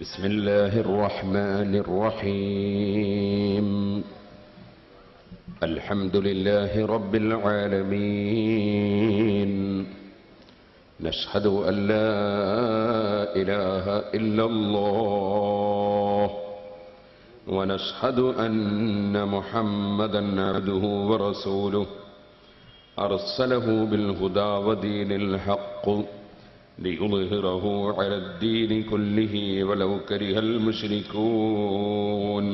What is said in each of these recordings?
بسم الله الرحمن الرحيم. الحمد لله رب العالمين. نشهد أن لا إله إلا الله ونشهد أن محمدا عبده ورسوله أرسله بالهدى ودين الحق ليظهره على الدين كله ولو كره المشركون.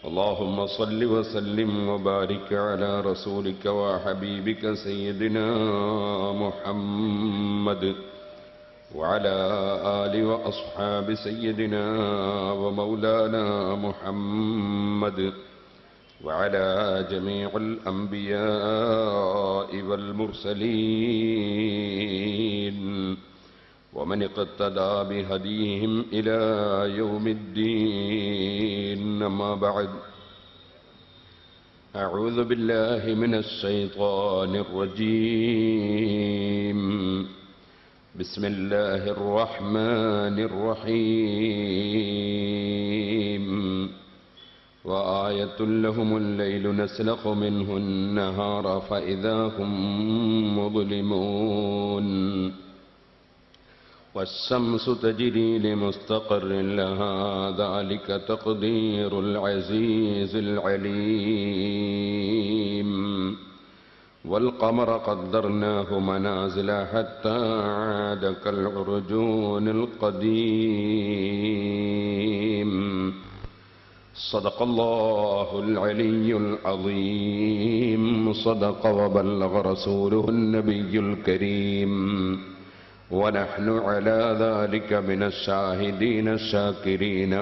اللهم صل وسلم وبارك على رسولك وحبيبك سيدنا محمد وعلى آل وأصحاب سيدنا ومولانا محمد وعلى جميع الأنبياء والمرسلين ومن اقتدى بهديهم إلى يوم الدين. أما بعد، أعوذ بالله من الشيطان الرجيم. بسم الله الرحمن الرحيم. وآية لهم الليل نسلخ منه النهار فإذا هم مظلمون. والشمس تجري لمستقر لها ذلك تقدير العزيز العليم. والقمر قدرناه منازل حتى عاد كالعرجون القديم. صدق الله العلي العظيم. صدق وبلغ رسوله النبي الكريم. ونحن على ذلك من الشاهدين الشاكرين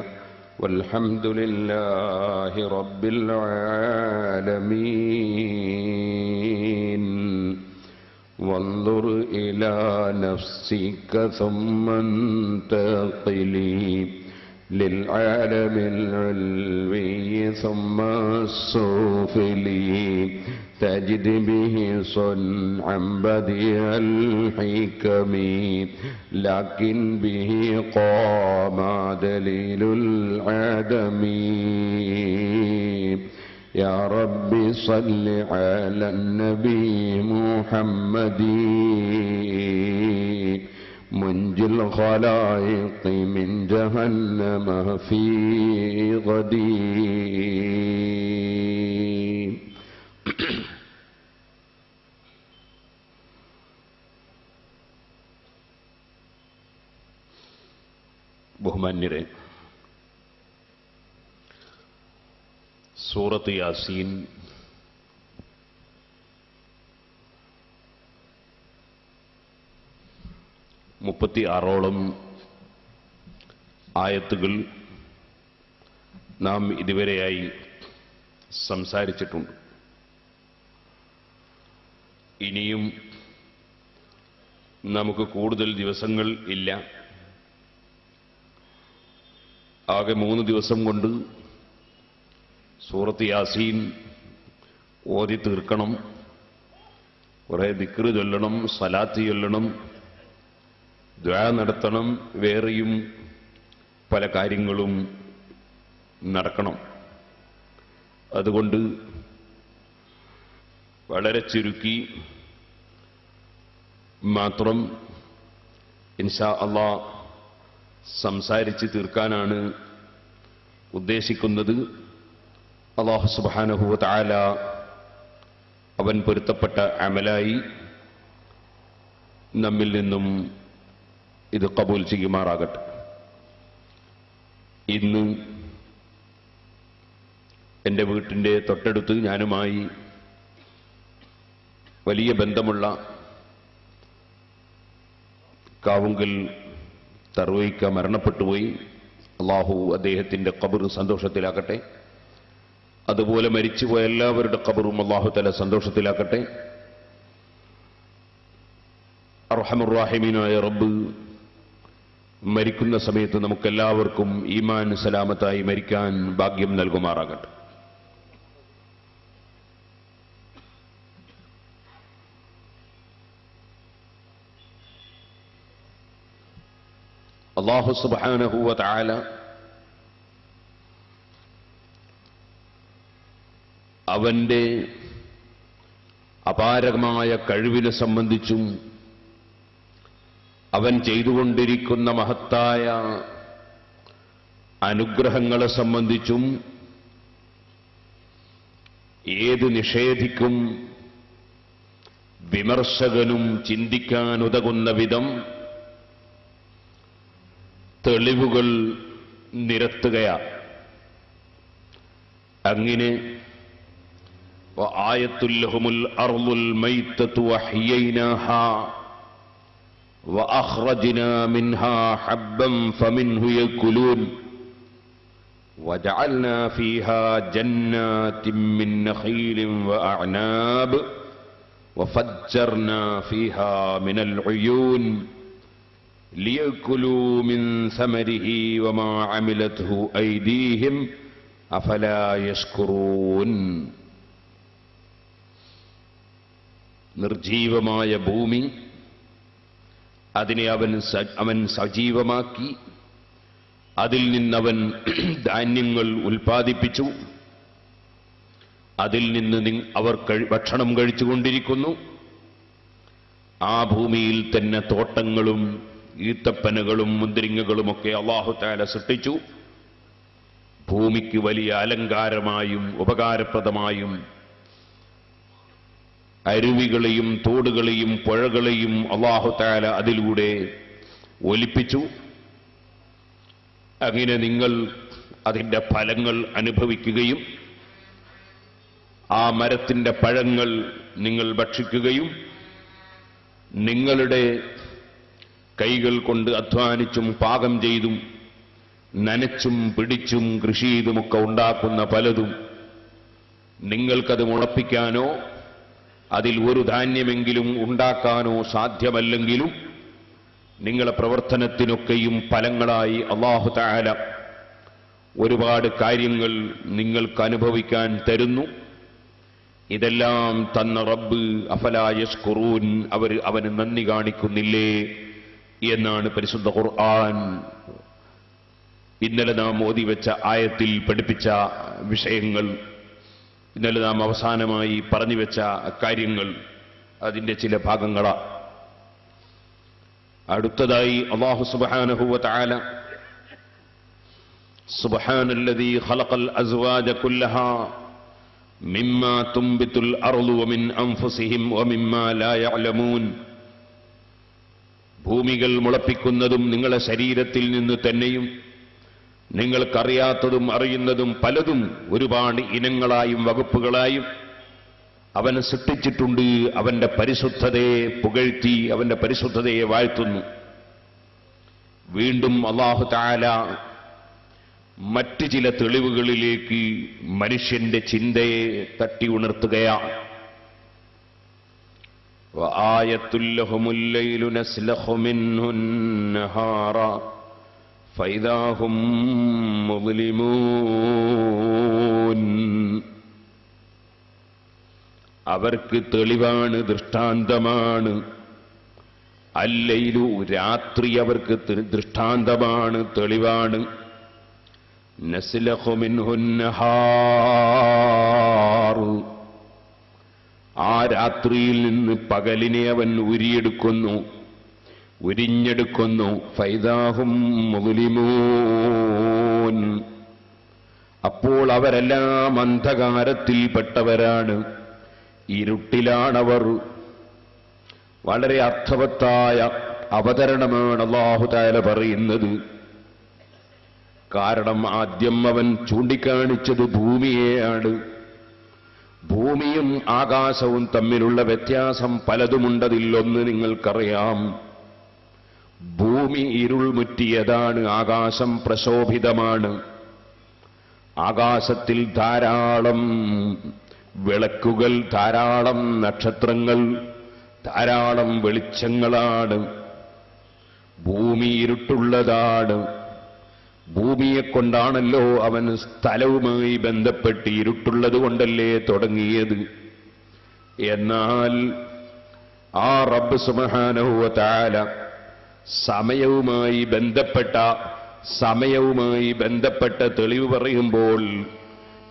والحمد لله رب العالمين. وانظر إلى نفسك ثم انتقلي للعالم العلوي ثم السفلي تجد به صنعا بديع الحكم لكن به قام دليل العدم. يا رب صل على النبي محمد منجي الخلائق من جهنم في غدي. ബഹുമാന്യരെ, സൂറത്ത് യാസീൻ മുപ്പത്തിയാറോളം ആയത്തുകൾ നാം ഇതുവരെയായി സംസാരിച്ചിട്ടുണ്ട്. ഇനിയും നമുക്ക് കൂടുതൽ ദിവസങ്ങൾ ഇല്ല. ആകെ 3 ദിവസം കൊണ്ട് സൂറത്ത് യാസീൻ ഓതി തീർക്കണം. കുറേ ദിക്ർ ചൊല്ലണം, സലാത്ത് ചൊല്ലണം, ദുആ നടത്തണം, വേറെയും പല കാര്യങ്ങളും നടക്കണം. അതുകൊണ്ട് വളരെ ചുരുക്കി മാത്രം ഇൻഷാ അല്ലാഹ് സംസാരിച്ച് തീർക്കാനാണ് ഉദ്ദേശിക്കുന്നത്. അല്ലാഹു സുബ്ഹാനഹു വ തആല അവൻ പൊരുത്തപ്പെട്ട അമലായി നമ്മിൽ നിന്നും ഇത് കബൂൽ ചെയ്യുമാറാകട്ടെ. ഇന്ന് എൻ്റെ വീട്ടിൻ്റെ തൊട്ടടുത്ത് ഞാനുമായി വലിയ ബന്ധമുള്ള കാവുങ്കൽ തർവൈക്ക മരണപ്പെട്ടുപോയി. അള്ളാഹു അദ്ദേഹത്തിൻ്റെ ഖബർ സന്തോഷത്തിലാക്കട്ടെ. അതുപോലെ മരിച്ചുപോയ എല്ലാവരുടെ ഖബറും അള്ളാഹു തആല സന്തോഷത്തിലാക്കട്ടെ. അർഹമർ റഹീമീനായ റബ്ബ് മരിക്കുന്ന സമയത്ത് നമുക്കെല്ലാവർക്കും ഈമാൻ സലാമത്തായി മരിക്കാൻ ഭാഗ്യം നൽകുമാറാകട്ടെ. അല്ലാഹു സുബ്ഹാനഹു വ തആല അവന്റെ അപാരമായ കഴിവിനെ സംബന്ധിച്ചും അവൻ ചെയ്തുകൊണ്ടിരിക്കുന്ന മഹത്തായ അനുഗ്രഹങ്ങളെ സംബന്ധിച്ചും ഏത് നിഷേധിക്കും വിമർശകനും ചിന്തിക്കാനുതകുന്ന വിധം തെളിവുകൾ നിരത്തുകയാണ്. അങ്ങനെ വആയത്തുൽ ലഹുമുൽ അർളുൽ മൈത്തതു വഹയ്യൈനാഹാ വഅഖ്റജ്നാ മിൻഹാ ഹബ്ബൻ ഫമിൻഹു യകുലൂൻ വജഅൽനാ ഫീഹാ ജന്നാത്തിൻ മിൻ നഖീലിൻ വഅഅനാബ് വഫജ്ജർനാ ഫീഹാ മിനൽ ഉയൂൻ ലിയകുലൂ മിൻ സമരിഹി വമാ അമിലത്ഹു ഐദീഹിം അഫലാ യശ്കുറൂൻ. നിർജീവമായ ഭൂമി അതിനെ അവൻ സജീവമാക്കി, അതിൽ നിന്നവൻ ധാന്യങ്ങൾ ഉൽപ്പാദിപ്പിച്ചു, അതിൽ നിന്ന് അവർ ഭക്ഷണം കഴിച്ചുകൊണ്ടിരിക്കുന്നു. ആ ഭൂമിയിൽ തന്നെ തോട്ടങ്ങളും ഈത്തപ്പനകളും മുന്തിരിങ്ങകളുമൊക്കെ അല്ലാഹു തആല സൃഷ്ടിച്ചു. ഭൂമിക്ക് വലിയ അലങ്കാരമായും ഉപകാരപ്രദമായും അരുവികളെയും തോടുകളെയും പുഴകളെയും അല്ലാഹു തആല അതിലൂടെ ഒലിപ്പിച്ചു. അങ്ങനെ നിങ്ങൾ അതിൻ്റെ ഫലങ്ങൾ അനുഭവിക്കുകയും ആ മരത്തിൻ്റെ പഴങ്ങൾ നിങ്ങൾ ഭക്ഷിക്കുകയും നിങ്ങളുടെ കൈകൾ കൊണ്ട് അധ്വാനിച്ചും പാകം ചെയ്തും നനച്ചും പിടിച്ചും കൃഷി ചെയ്തുമൊക്കെ ഉണ്ടാക്കുന്ന പലതും നിങ്ങൾക്കത് മുളപ്പിക്കാനോ അതിൽ ഒരു ധാന്യമെങ്കിലും ഉണ്ടാക്കാനോ സാധ്യമല്ലെങ്കിലും നിങ്ങളെ പ്രവർത്തനത്തിനൊക്കെയും ഫലങ്ങളായി അല്ലാഹു തആല ഒരുപാട് കാര്യങ്ങൾ നിങ്ങൾക്ക് അനുഭവിക്കാൻ തരുന്നു. ഇതെല്ലാം തന്ന റബ്ബ് അഫലാ യശ്കുറൂൻ, അവന് നന്ദി കാണിക്കുന്നില്ലേ എന്നാണ് പരിശുദ്ധ ഖുർആൻ ഇന്നലെ നാം ഓതിവെച്ച ആയത്തിൽ പഠിപ്പിച്ച വിഷയങ്ങൾ, ഇന്നലെ നാം അവസാനമായി പറഞ്ഞു വെച്ച കാര്യങ്ങൾ, അതിൻ്റെ ചില ഭാഗങ്ങളാ. അടുത്തതായി അല്ലാഹു സുബ്ഹാനഹു വ തആല സുബ്ഹാനല്ലദീ ഖലഖൽ അസ്വാജ കുല്ലഹാ മിമ്മാ തുംബിതുൽ അർളു വമിൻ അൻഫുസിഹിം വമിമ്മാ ലാ യഅലമൂൻ. ഭൂമികൾ മുളപ്പിക്കുന്നതും നിങ്ങളുടെ ശരീരത്തിൽ നിന്ന് തന്നെയും നിങ്ങൾക്കറിയാത്തതും അറിയുന്നതും പലതും ഒരുപാട് ഇനങ്ങളായും വകുപ്പുകളായും അവൻ സൃഷ്ടിച്ചിട്ടുണ്ട്. അവന്റെ പരിശുദ്ധതയെ പുകഴ്ത്തി അവന്റെ പരിശുദ്ധതയെ വാഴ്ത്തുന്നു. വീണ്ടും അല്ലാഹു തആല മറ്റ് ചില തെളിവുകളിലേക്ക് മനുഷ്യന്റെ ചിന്തയെ തട്ടി ഉണർത്തുകയാണ്. വആയത്തുൽ ലഹുമുൽ ലൈലു നസ്ലഖു മിൻഹു നഹാറ ഫൈദാ ഹും മുദ്ലിമൂൻ. അവർക്ക് തെളിവാണ്, ദൃഷ്ടാന്തമാണ്. അല്ലൈലു, രാത്രി അവർക്ക് ദൃഷ്ടാന്തമാണ്, തെളിവാണ്. നസ്ലഖു മിൻഹു നഹാർ, ആ രാത്രിയിൽ നിന്ന് പകലിനെ അവൻ ഉരിഞ്ഞെടുക്കുന്നു. ഫൈദാഹും മുദ്ലിമൂൻ, അപ്പോൾ അവരെല്ലാം അന്ധകാരത്തിൽപ്പെട്ടവരാണ്, ഇരുട്ടിലാണവർ. വളരെ അർത്ഥവത്തായ അവതരണമാണ് അല്ലാഹു തആല പറയുന്നത്. കാരണം ആദ്യം അവൻ ചൂണ്ടിക്കാണിച്ചത് ഭൂമിയെയാണ്. ഭൂമിയും ആകാശവും തമ്മിലുള്ള വ്യത്യാസം പലതുമുണ്ടതിലൊന്ന് നിങ്ങൾക്കറിയാം. ഭൂമി ഇരുൾ മുറ്റിയതാണ്, ആകാശം പ്രശോഭിതമാണ്. ആകാശത്തിൽ ധാരാളം വിളക്കുകൾ, ധാരാളം നക്ഷത്രങ്ങൾ, ധാരാളം വെളിച്ചങ്ങളാണ്. ഭൂമി ഇരുട്ടുള്ളതാണ്. ഭൂമിയെക്കൊണ്ടാണല്ലോ അവൻ സ്ഥലവുമായി ബന്ധപ്പെട്ട് ഇരുട്ടുള്ളത് കൊണ്ടല്ലേ തുടങ്ങിയത്. എന്നാൽ ആ റബ്ബ് സുബ്ഹാനഹു വ തആല സമയവുമായി ബന്ധപ്പെട്ട തെളിവ് പറയുമ്പോൾ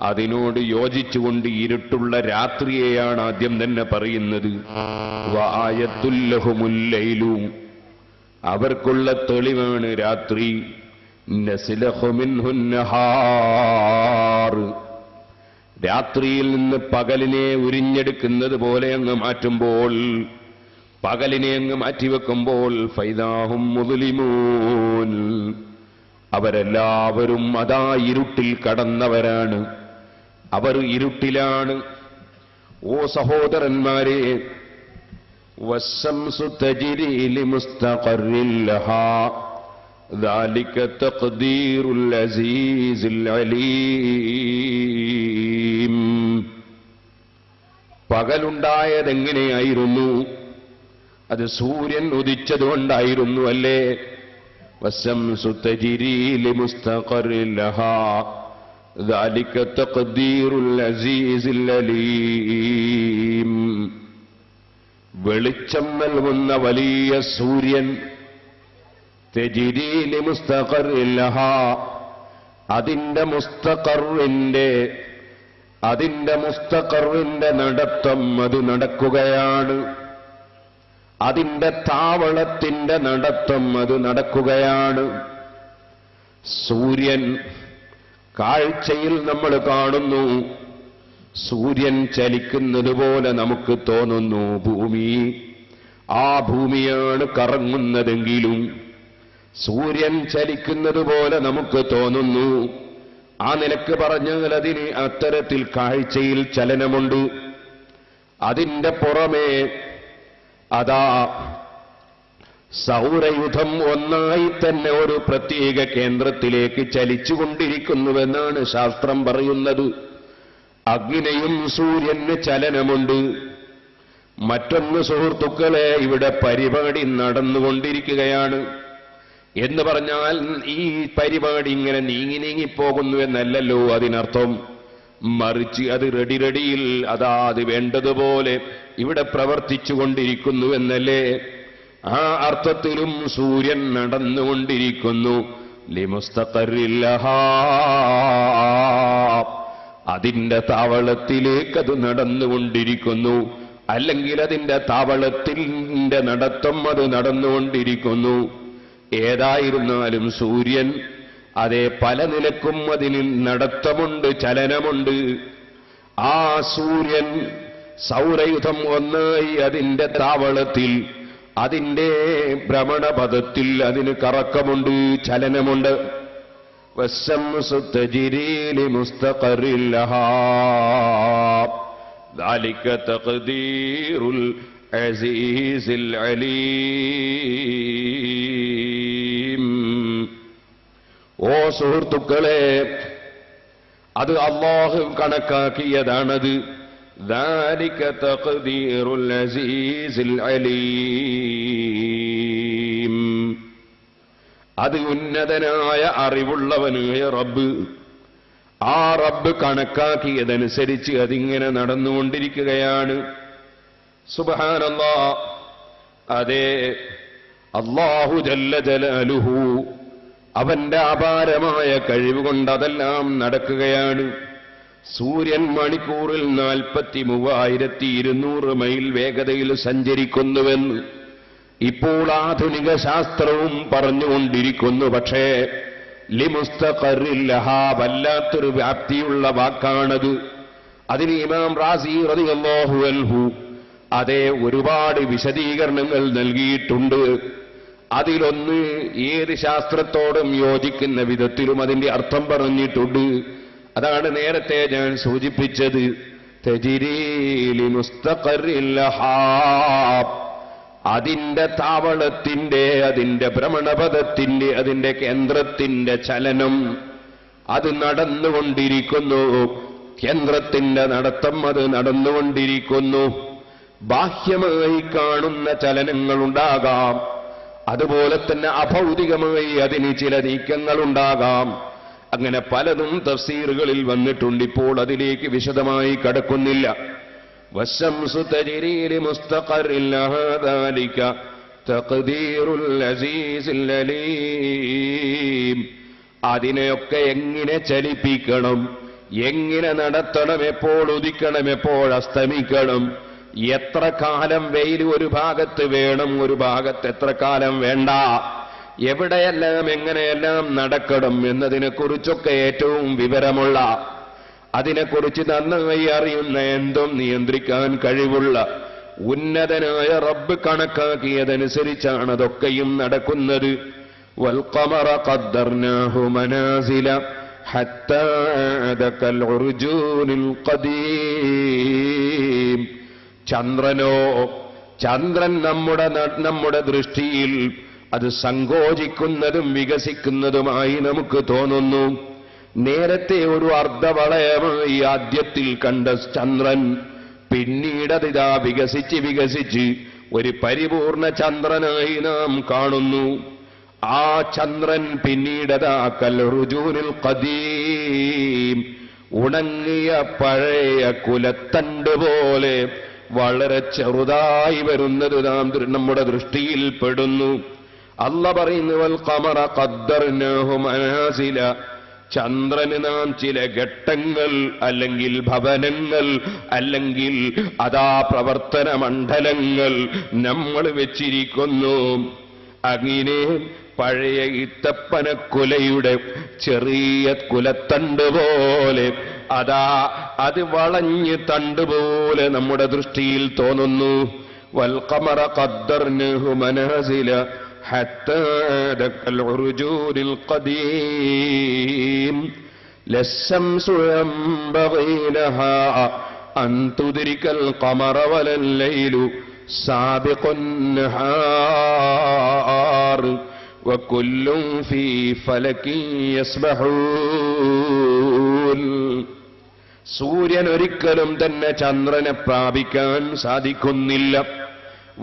അതിനോട് യോജിച്ചുകൊണ്ട് ഇരുട്ടുള്ള രാത്രിയെയാണ് ആദ്യം തന്നെ പറയുന്നത്. വആയത്തുൽ ലഹുമുൽ ലൈലു, അവർക്കുള്ള തെളിവാണ് രാത്രി. നസ്ലഖു മിൻഹുൻ നഹാർ, രാത്രിയിൽ നിന്ന് പകലിനെ ഉരിഞ്ഞെടുക്കുന്നത് പോലെ അങ്ങ് മാറ്റുമ്പോൾ, പകലിനെ അങ്ങ് മാറ്റിവെക്കുമ്പോൾ ഫൈദാഹും മുസ്ലിമൂൻ, അവരെല്ലാവരും അതാ ഇരുട്ടിൽ കടന്നവരാണ്, അവർ ഇരുട്ടിലാണ്. ഓ സഹോദരന്മാരെ, വശംസു തജ്രി ലിമുസ്തഖറിൻ ലഹാ ذلك تقدير العزيز العليم. പകലുണ്ടായതെങ്ങനെയായിരുന്നു? അത് സൂര്യൻ ഉദിച്ചതുകൊണ്ടായിരുന്നു അല്ലേ? വശംസു തജ്രി ലിമുസ്തഖറിൻ ലഹാ ذلك تقدير العزيز العليم. വെളിച്ചം നൽകുന്ന വലിയ സൂര്യൻ തജ്രി ലിമുസ്തഖറിൻ ലഹാ, അതിന്റെ മുസ്തഖറിന്റെ നടത്തം അത് നടക്കുകയാണ്, അതിന്റെ താവളത്തിന്റെ നടത്തം അത് നടക്കുകയാണ്. സൂര്യൻ കാഴ്ചയിൽ നമ്മൾ കാണുന്നു, സൂര്യൻ ചലിക്കുന്നത് പോലെ നമുക്ക് തോന്നുന്നു. ആ ഭൂമിയാണ് കറങ്ങുന്നതെങ്കിലും സൂര്യൻ ചലിക്കുന്നത് പോലെ നമുക്ക് തോന്നുന്നു. ആ നിലക്ക് പറഞ്ഞാൽ അതിന് അത്തരത്തിൽ കാഴ്ചയിൽ ചലനമുണ്ട്. അതിന്റെ പുറമേ അതാ സൗരയുധം ഒന്നായി തന്നെ ഒരു പ്രത്യേക കേന്ദ്രത്തിലേക്ക് ചലിച്ചുകൊണ്ടിരിക്കുന്നുവെന്നാണ് ശാസ്ത്രം പറയുന്നത്. അഗ്നിയും സൂര്യന് ചലനമുണ്ട്. മറ്റൊന്ന് സുഹൃത്തുക്കളെ, ഇവിടെ പരിപാടി നടന്നുകൊണ്ടിരിക്കുകയാണ് എന്ന് പറഞ്ഞാൽ ഈ പരിപാടി ഇങ്ങനെ നീങ്ങിപ്പോകുന്നു എന്നല്ലല്ലോ അതിനർത്ഥം. മറിച്ച് അത് റെഡിയിൽ അതാ അത് വേണ്ടതുപോലെ ഇവിടെ പ്രവർത്തിച്ചു കൊണ്ടിരിക്കുന്നു എന്നല്ലേ? ആ അർത്ഥത്തിലും സൂര്യൻ നടന്നുകൊണ്ടിരിക്കുന്നു. ലിമുസ്തഖറിൻ ലഹാ, അതിന്റെ താവളത്തിലേക്ക് അത് നടന്നുകൊണ്ടിരിക്കുന്നു. അല്ലെങ്കിൽ അതിന്റെ താവളത്തിന്റെ നടത്തം അത് നടന്നുകൊണ്ടിരിക്കുന്നു. ഏതായിരുന്നാലും സൂര്യൻ അതേ പല നിലക്കും അതിന് നടത്തമുണ്ട്, ചലനമുണ്ട്. ആ സൂര്യൻ സൗരയുധം ഒന്നായി അതിന്റെ താവളത്തിൽ, അതിന്റെ ഭ്രമണപഥത്തിൽ അതിന് കറക്കമുണ്ട്, ചലനമുണ്ട്. വശംസു തജ്രി ലിമുസ്തഖറിൻ ലഹാ ذلك تقدير العزيز العليم. ഓ സുഹൃത്തുക്കളെ, അത് അല്ലാഹു കണക്കാക്കിയതാണത്. ذلك تقدير العزيز العليم. അത് ഉന്നതനായ അറിവുള്ളവനായ റബ്ബ്, ആ റബ്ബ് കണക്കാക്കിയതനുസരിച്ച് അതിങ്ങനെ നടന്നുകൊണ്ടിരിക്കുകയാണ്. സുബ്ഹാനല്ലാഹ്. അതേ അല്ലാഹു ജല്ല ജലാലുഹു, അവന്റെ അപാരമായ കഴിവുകൊണ്ട് അതെല്ലാം നടക്കുകയാണ്. സൂര്യൻ മണിക്കൂറിൽ 43,200 മൈൽ വേഗതയിൽ സഞ്ചരിക്കുന്നുവെന്ന് ഇപ്പോൾ ആധുനിക ശാസ്ത്രവും പറഞ്ഞുകൊണ്ടിരിക്കുന്നു. പക്ഷേ ലിമുസ്തഖറിൻ ലഹാ, വല്ലാത്തൊരു വ്യാപ്തിയുള്ള വാക്കാണത്. അതിന് ഇമാം റാസി റളിയല്ലാഹു അൻഹു അതേ ഒരുപാട് വിശദീകരണങ്ങൾ നൽകിയിട്ടുണ്ട്. അതിലൊന്ന് ഏത് ശാസ്ത്രത്തോടും യോജിക്കുന്ന വിധത്തിലും അതിന്റെ അർത്ഥം പറഞ്ഞിട്ടുണ്ട്. അതാണ് നേരത്തെ ഞാൻ സൂചിപ്പിച്ചത്. തജ്രി ലിമുസ്തഖറിൻ ലഹാ, അതിന്റെ താവളത്തിന്റെ, അതിന്റെ ഭ്രമണപഥത്തിന്റെ, അതിന്റെ കേന്ദ്രത്തിന്റെ ചലനം അത് നടന്നുകൊണ്ടിരിക്കുന്നു. കേന്ദ്രത്തിന്റെ നടത്തം അത് നടന്നുകൊണ്ടിരിക്കുന്നു. ബാഹ്യമായി കാണുന്ന ചലനങ്ങളുണ്ടാകാം, അതുപോലെ തന്നെ അഭൗതികമായി അതിന് ചില നീക്കങ്ങളുണ്ടാകാം. അങ്ങനെ പലതും തഫ്സീറുകളിൽ വന്നിട്ടുണ്ട്. ഇപ്പോൾ അതിലേക്ക് വിശദമായി കടക്കുന്നില്ല. വശംസു തജ്രി ലിമുസ്തഖറിൻ ലഹാ ذلك തഖ്ദീറുൽ അസീസിൽ അലീം. അതിനെയൊക്കെ എങ്ങനെ ചലിപ്പിക്കണം, എങ്ങനെ നടത്തണം, എപ്പോൾ ഉദിക്കണം, എപ്പോൾ അസ്തമിക്കണം, എത്ര കാലം വെയിൽ ഒരു ഭാഗത്ത് വേണം, ഒരു ഭാഗത്ത് എത്ര കാലം വേണ്ട, എവിടെയെല്ലാം എങ്ങനെയെല്ലാം നടക്കണം എന്നതിനെക്കുറിച്ചൊക്കെ ഏറ്റവും വിവരമുള്ള, അതിനെക്കുറിച്ച് നന്നായി അറിയുന്ന, എന്തും നിയന്ത്രിക്കാൻ കഴിവുള്ള ഉന്നതനായ റബ്ബ് കണക്കാക്കിയതനുസരിച്ചാണ് അതൊക്കെയും നടക്കുന്നത്. വൽഖമറ ഖദ്ദർനാഹു മനാസില ഹത്താ അദകൽ ഉർജൂനിൽ ഖദീം. ചന്ദ്രനോ, ചന്ദ്രൻ നമ്മുടെ ദൃഷ്ടിയിൽ അത് സങ്കോചിക്കുന്നതും വികസിക്കുന്നതുമായി നമുക്ക് തോന്നുന്നു. നേരത്തെ ഒരു അർദ്ധവളയമായി ആദ്യത്തിൽ കണ്ട ചന്ദ്രൻ പിന്നീടതിതാ വികസിച്ച് വികസിച്ച് ഒരു പരിപൂർണ ചന്ദ്രനായി നാം കാണുന്നു. ആ ചന്ദ്രൻ പിന്നീടതാ കൽറുജൂനിൽ ഖദീം, ഉണങ്ങിയ പഴയ കുലത്തണ്ട് പോലെ വളരെ ചെറുതായി വരുന്നത് നാം നമ്മുടെ ദൃഷ്ടിയിൽ പെടുന്നു. അല്ലാഹ് പറയുന്നു വൽ ഖമറ ഖദ്ദർനാഹു മനാസില, ചന്ദ്രന് നാം ചില ഘട്ടങ്ങൾ അല്ലെങ്കിൽ ഭവനങ്ങൾ അല്ലെങ്കിൽ അതാ പ്രവർത്തന മണ്ഡലങ്ങൾ നമ്മൾ വെച്ചിരിക്കുന്നു. അങ്ങനെ പഴയ ഈത്തപ്പനക്കുലയുടെ ചെറിയ കുലത്തണ്ട് പോലെ അതാ അത് വളഞ്ഞ് തണ്ടുപോലെ നമ്മുടെ ദൃഷ്ടിയിൽ തോന്നുന്നു. വൽ ഖമറ ഖദ്ദർനാഹു മനാസില ഹത്താ ദഖൽ ഉർജൂനിൽ ഖദീം. ലശ്ശംസു യൻബഗീ ലഹാ അൻ തുദ്രികൽ ഖമറ വലൽ ലൈലു സാബിഖുൻ നഹാർ വകുല്ലുൻ ഫീ ഫലകിൻ യസ്ബഹൂൻ. സൂര്യൻ ഒരിക്കലും തന്നെ ചന്ദ്രനെ പ്രാപിക്കാൻ സാധിക്കുന്നില്ല.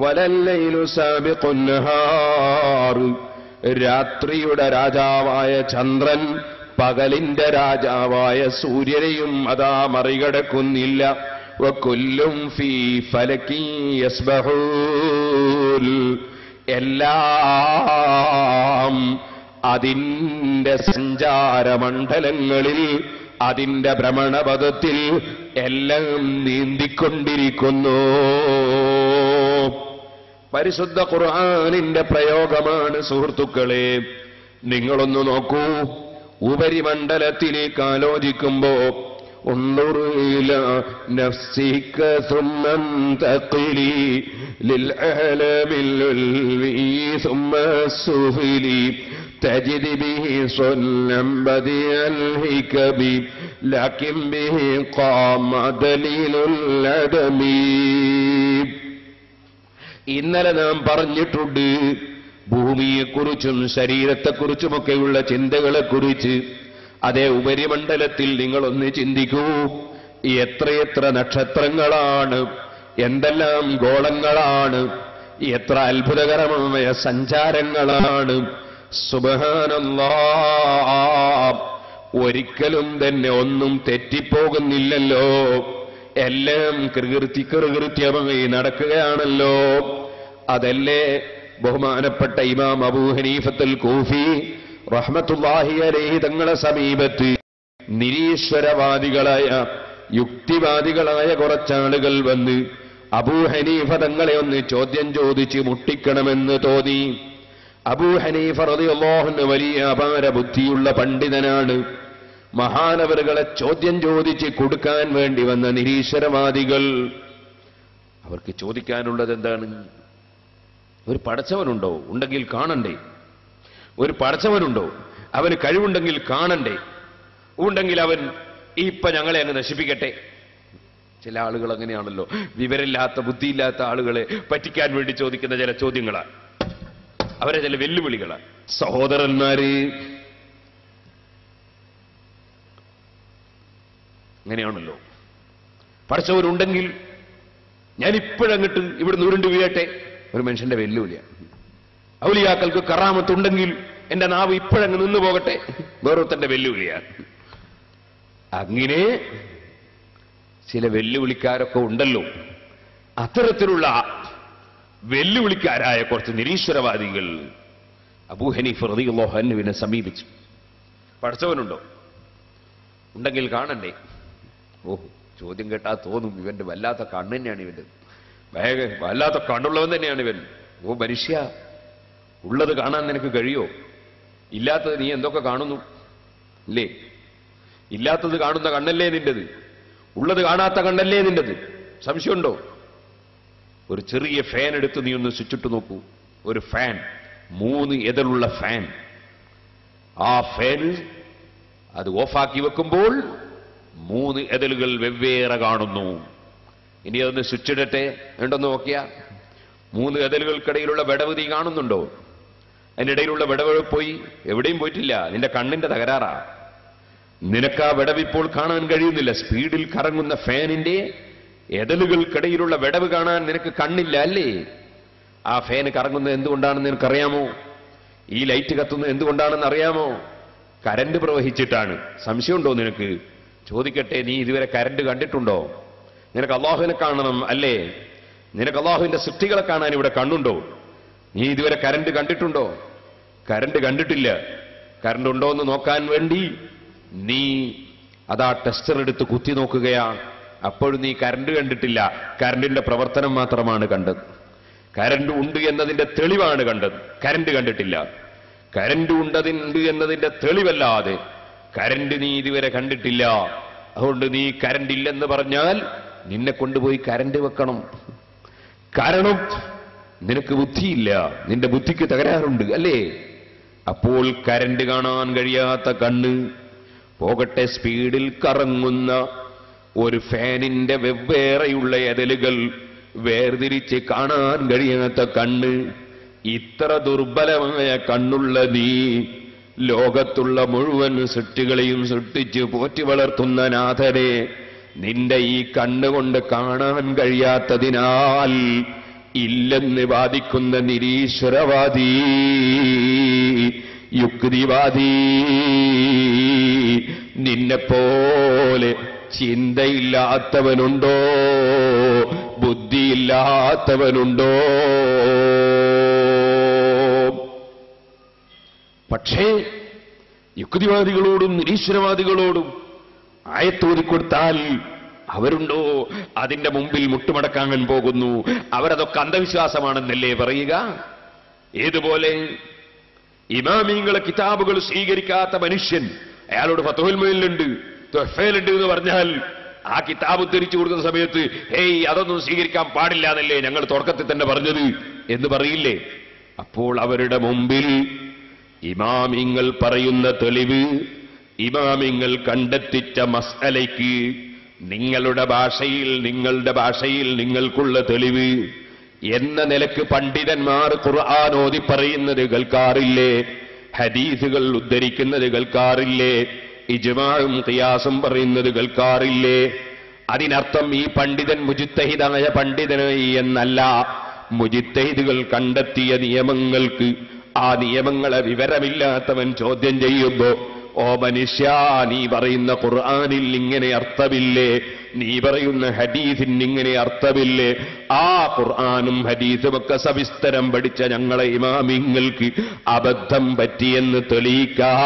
വലല്ലൈലു സാബിഖുൻ നഹാർ, രാത്രിയുടെ രാജാവായ ചന്ദ്രൻ പകലിന്റെ രാജാവായ സൂര്യനെയും അതാ മറികടക്കുന്നില്ല. വകുല്ലും ഫീ ഫലകിൻ യസ്ബഹൂൻ, എല്ലാം അതിന്റെ സഞ്ചാരമണ്ഡലങ്ങളിൽ, അതിന്റെ ഭ്രമണപഥത്തിൽ എല്ലാം നീന്തിക്കൊണ്ടിരിക്കുന്നു. പരിശുദ്ധ ഖുർആനിന്റെ പ്രയോഗമാണ് സുഹൃത്തുക്കളെ. നിങ്ങളൊന്ന് നോക്കൂ, ഉപരിമണ്ഡലത്തിലേക്ക് ആലോചിക്കുമ്പോ انظر إلى نفسك ثم انتقلي للعالم العلوي ثم السفلي تجد به صلا بديع الحكم لكن به قام دليل العدم. ഇന്നലെ നാം പറഞ്ഞിട്ടുണ്ട് ഭൂമിയെക്കുറിച്ചും ശരീരത്തെക്കുറിച്ചുമൊക്കെയുള്ള ചിന്തകളെക്കുറിച്ച്. അതേ ഉപരിമണ്ഡലത്തിൽ നിങ്ങളൊന്ന് ചിന്തിക്കൂ, എത്രയെത്ര നക്ഷത്രങ്ങളാണ്, എന്തെല്ലാം ഗോളങ്ങളാണ്, എത്ര അത്ഭുതകരമായ സഞ്ചാരങ്ങളാണ്. സുബ്ഹാനല്ലാഹ്, ഒരിക്കലും തന്നെ ഒന്നും തെറ്റിപ്പോകുന്നില്ലല്ലോ, എല്ലാം കൃത്യമായി നടക്കുകയാണല്ലോ. അതല്ലേ ബഹുമാനപ്പെട്ട ഇമാം അബൂ ഹനീഫത്തുൽ കൂഫി റഹ്മത്തുള്ളാഹി അലൈഹി തങ്ങളെ സമീപത്ത് നിരീശ്വരവാദികളായ യുക്തിവാദികളായ കുറച്ചാളുകൾ വന്ന് അബൂ ഹനീഫ തങ്ങളെ ഒന്ന് ചോദ്യം ചോദിച്ച് മുട്ടിക്കണമെന്ന് തോന്നി. അബൂ ഹനീഫ റളിയല്ലാഹു അൻഹു വലിയ അപാര ബുദ്ധിയുള്ള പണ്ഡിതനാണ്. മഹാനവറുകളെ ചോദ്യം ചോദിച്ച് കൊടുക്കാൻ വേണ്ടി വന്ന നിരീശ്വരവാദികൾ, അവർക്ക് ചോദിക്കാനുള്ളത് എന്താണ്? ഒരു പടച്ചവനുണ്ടോ? ഉണ്ടെങ്കിൽ കാണണ്ടേ. ഒരു പടച്ചവനുണ്ടോ? അവന് കഴിവുണ്ടെങ്കിൽ കാണണ്ടേ. ഉണ്ടെങ്കിൽ അവൻ ഇപ്പൊ ഞങ്ങളെ അങ്ങ് നശിപ്പിക്കട്ടെ. ചില ആളുകൾ അങ്ങനെയാണല്ലോ, വിവരമില്ലാത്ത ബുദ്ധിയില്ലാത്ത ആളുകളെ പറ്റിക്കാൻ വേണ്ടി ചോദിക്കുന്ന ചില ചോദ്യങ്ങളാണ്, അവരെ ചില വെല്ലുവിളികളാണ്. സഹോദരന്മാര്, അങ്ങനെയാണല്ലോ. പടച്ചവരുണ്ടെങ്കിൽ ഞാൻ ഇപ്പോഴങ്ങിട്ട് ഇവിടുന്ന് ഉരുണ്ട് വീഴട്ടെ, ഒരു മനുഷ്യന്റെ വെല്ലുവിളിയാണ്. ഔലിയാക്കൾക്ക് കറാമത്തുണ്ടെങ്കിൽ എന്റെ നാവ് ഇപ്പോഴങ്ങ് നിന്നു പോകട്ടെ, വേറൊരുത്തന്റെ വെല്ലുവിളിയാണ്. അങ്ങനെ ചില വെല്ലുവിളിക്കാരൊക്കെ ഉണ്ടല്ലോ. അത്തരത്തിലുള്ള വെല്ലുവിളിക്കാരായ കുറച്ച് നിരീശ്വരവാദികൾ അബൂ ഹനീഫ റളിയല്ലാഹു അൻഹുവിനെ സമീപിച്ചു. പഠിച്ചവനുണ്ടോ? ഉണ്ടെങ്കിൽ കാണണ്ടേ? ചോദ്യം കേട്ടാ തോന്നും ഇവന്റെ വല്ലാത്ത കണ്ണ് തന്നെയാണ് ഇവന്റെ, വല്ലാത്ത കണ്ണുള്ളവൻ തന്നെയാണ് ഇവൻ. മനുഷ്യ, ഉള്ളത് കാണാൻ നിനക്ക് കഴിയോ? ഇല്ലാത്തത് നീ എന്തൊക്കെ കാണുന്നു ഇല്ലേ? ഇല്ലാത്തത് കാണുന്ന കണ്ണല്ലേ നിന്റേത്? ഉള്ളത് കാണാത്ത കണ്ണല്ലേ നിന്റേത്? സംശയമുണ്ടോ? ഒരു ചെറിയ ഫാൻ എടുത്ത് നീ ഒന്ന് സ്വിച്ചിട്ട് നോക്കൂ. ഒരു ഫാൻ, 3 എതളുള്ള ഫാൻ. ആ ഫാൻ അത് ഓഫാക്കി വെക്കുമ്പോൾ 3 എതളുകൾ വെവ്വേറെ കാണുന്നു. ഇനി അതൊന്ന് സ്വിച്ചിടട്ടെ, ഉണ്ടെന്ന് നോക്കിയാ 3 എതളുകൾക്കിടയിലുള്ള വിടവ് നീ കാണുന്നുണ്ടോ? അതിൻ്റെ ഇടയിലുള്ള വിടവ് പോയി? എവിടെയും പോയിട്ടില്ല. നിന്റെ കണ്ണിന്റെ തകരാറാ. നിനക്ക് ആ വിടവിപ്പോൾ കാണാൻ കഴിയുന്നില്ല. സ്പീഡിൽ കറങ്ങുന്ന ഫാനിന്റെ എതളുകൾക്കിടയിലുള്ള വിടവ് കാണാൻ നിനക്ക് കണ്ണില്ല അല്ലേ? ആ ഫാൻ കറങ്ങുന്നത് എന്തുകൊണ്ടാണെന്ന് നിനക്കറിയാമോ? ഈ ലൈറ്റ് കത്തുന്നത് എന്തുകൊണ്ടാണെന്ന് അറിയാമോ? കരണ്ട് പ്രവഹിച്ചിട്ടാണ്. സംശയമുണ്ടോ നിനക്ക്? ചോദിക്കട്ടെ, നീ ഇതുവരെ കരണ്ട് കണ്ടിട്ടുണ്ടോ? നിനക്ക് അള്ളാഹുവിനെ കാണണം അല്ലേ? നിനക്ക് അള്ളാഹുവിന്റെ സൃഷ്ടികളെ കാണാൻ ഇവിടെ കണ്ണുണ്ടോ? നീ ഇതുവരെ കരണ്ട് കണ്ടിട്ടുണ്ടോ? കരണ്ട് കണ്ടിട്ടില്ല. കരണ്ട് ഉണ്ടോ എന്ന് നോക്കാൻ വേണ്ടി നീ അതാ ടെസ്റ്റർ എടുത്ത് കുത്തി നോക്കുകയാണ്. അപ്പോഴും നീ കരണ്ട് കണ്ടിട്ടില്ല. കരണ്ടിന്റെ പ്രവർത്തനം മാത്രമാണ് കണ്ടത്. കരണ്ട് ഉണ്ട് എന്നതിന്റെ തെളിവാണ് കണ്ടത്. കരണ്ട് കണ്ടിട്ടില്ല. കരണ്ട് ഉണ്ട് എന്നതിന്റെ തെളിവല്ലാതെ കരണ്ട് നീ ഇതുവരെ കണ്ടിട്ടില്ല. അതുകൊണ്ട് നീ കരണ്ട് ഇല്ലെന്ന് പറഞ്ഞാൽ നിന്നെ കൊണ്ടുപോയി കരണ്ട് വെക്കണം. കാരണം നിനക്ക് ബുദ്ധിയില്ല, നിന്റെ ബുദ്ധിക്ക് തകരാറുണ്ട് അല്ലേ? അപ്പോൾ കരണ്ട് കാണാൻ കഴിയാത്ത കണ്ണ് പോകട്ടെ, സ്പീഡിൽ കറങ്ങുന്ന ഒരു ഫാനിന്റെ വെവ്വേറെയുള്ള എതലുകൾ വേർതിരിച്ച് കാണാൻ കഴിയാത്ത കണ്ണ്, ഇത്ര ദുർബലമായ കണ്ണുള്ള നീ ലോകത്തുള്ള മുഴുവൻ സൃഷ്ടികളെയും സൃഷ്ടിച്ച് പോറ്റി വളർത്തുന്ന നാഥനെ നിന്റെ ഈ കണ്ണുകൊണ്ട് കാണാൻ കഴിയാത്തതിനാൽ ഇല്ലെന്ന് വാദിക്കുന്ന നിരീശ്വരവാദി, യുക്തിവാദി, നിന്നെപ്പോലെ ചിന്തയില്ലാത്തവനുണ്ടോ? ബുദ്ധിയില്ലാത്തവനുണ്ടോ? പക്ഷേ യുക്തിവാദികളോടും നിരീശ്വരവാദികളോടും ആയത്തോതിക്കൊടുത്താൽ അവരുണ്ടോ അതിന്റെ മുമ്പിൽ മുട്ടുമടക്കാൻ പോകുന്നു? അവരതൊക്കെ അന്ധവിശ്വാസമാണെന്നല്ലേ പറയുക? ഏതുപോലെ ഇമാമിങ്ങളെ കിതാബുകൾ സ്വീകരിക്കാത്ത മനുഷ്യൻ, അയാളോട് ഫത്ഹുൽ മുഈനിലുണ്ട്, തുഹ്ഫയിലുണ്ട് എന്ന് പറഞ്ഞാൽ ആ കിതാബ് ഉദ്ധരിച്ചു കൊടുക്കുന്ന സമയത്ത് ഹേയ് അതൊന്നും സ്വീകരിക്കാൻ പാടില്ല എന്നല്ലേ ഞങ്ങൾ തുടക്കത്തിൽ തന്നെ പറഞ്ഞത് എന്ന് പറയില്ലേ? അപ്പോൾ അവരുടെ മുമ്പിൽ ഇമാമിങ്ങൾ പറയുന്ന തെളിവ്, ഇമാമിങ്ങൾ കണ്ടെത്തിച്ച മസ്അലയ്ക്ക് നിങ്ങളുടെ ഭാഷയിൽ നിങ്ങൾക്കുള്ള തെളിവ് എന്ന നിലക്ക് പണ്ഡിതന്മാർ ഖുർആൻ ഓതി പറയുന്നത് കേൾക്കാറില്ലേ? ഹദീസുകൾ ഉദ്ധരിക്കുന്നത് കേൾക്കാറില്ലേ? ഇജ്മാഉം ഖിയാസും പറയുന്നത് കേൾക്കാറില്ലേ? അതിനർത്ഥം ഈ പണ്ഡിതൻ മുജ്തഹിദായ പണ്ഡിതനായി എന്നല്ല. മുജ്തഹിദുകൾ കണ്ടെത്തിയ നിയമങ്ങൾക്ക് ആ നിയമങ്ങളെ വിവരമില്ലാത്തവൻ ചോദ്യം ചെയ്യുമ്പോ, ഓ മനുഷ്യ, നീ പറയുന്ന ഖുർആനിൽ ഇങ്ങനെ അർത്ഥമില്ലേ? നീ പറയുന്ന ഹദീസിന് ഇങ്ങനെ അർത്ഥമില്ലേ? ആ ഖുർആനും ഹദീസും ഒക്കെ സവിസ്തരം പഠിച്ച ഞങ്ങളെ ഇമാമിങ്ങൾക്ക് അബദ്ധം പറ്റിയെന്ന് തെളിയിക്കാൻ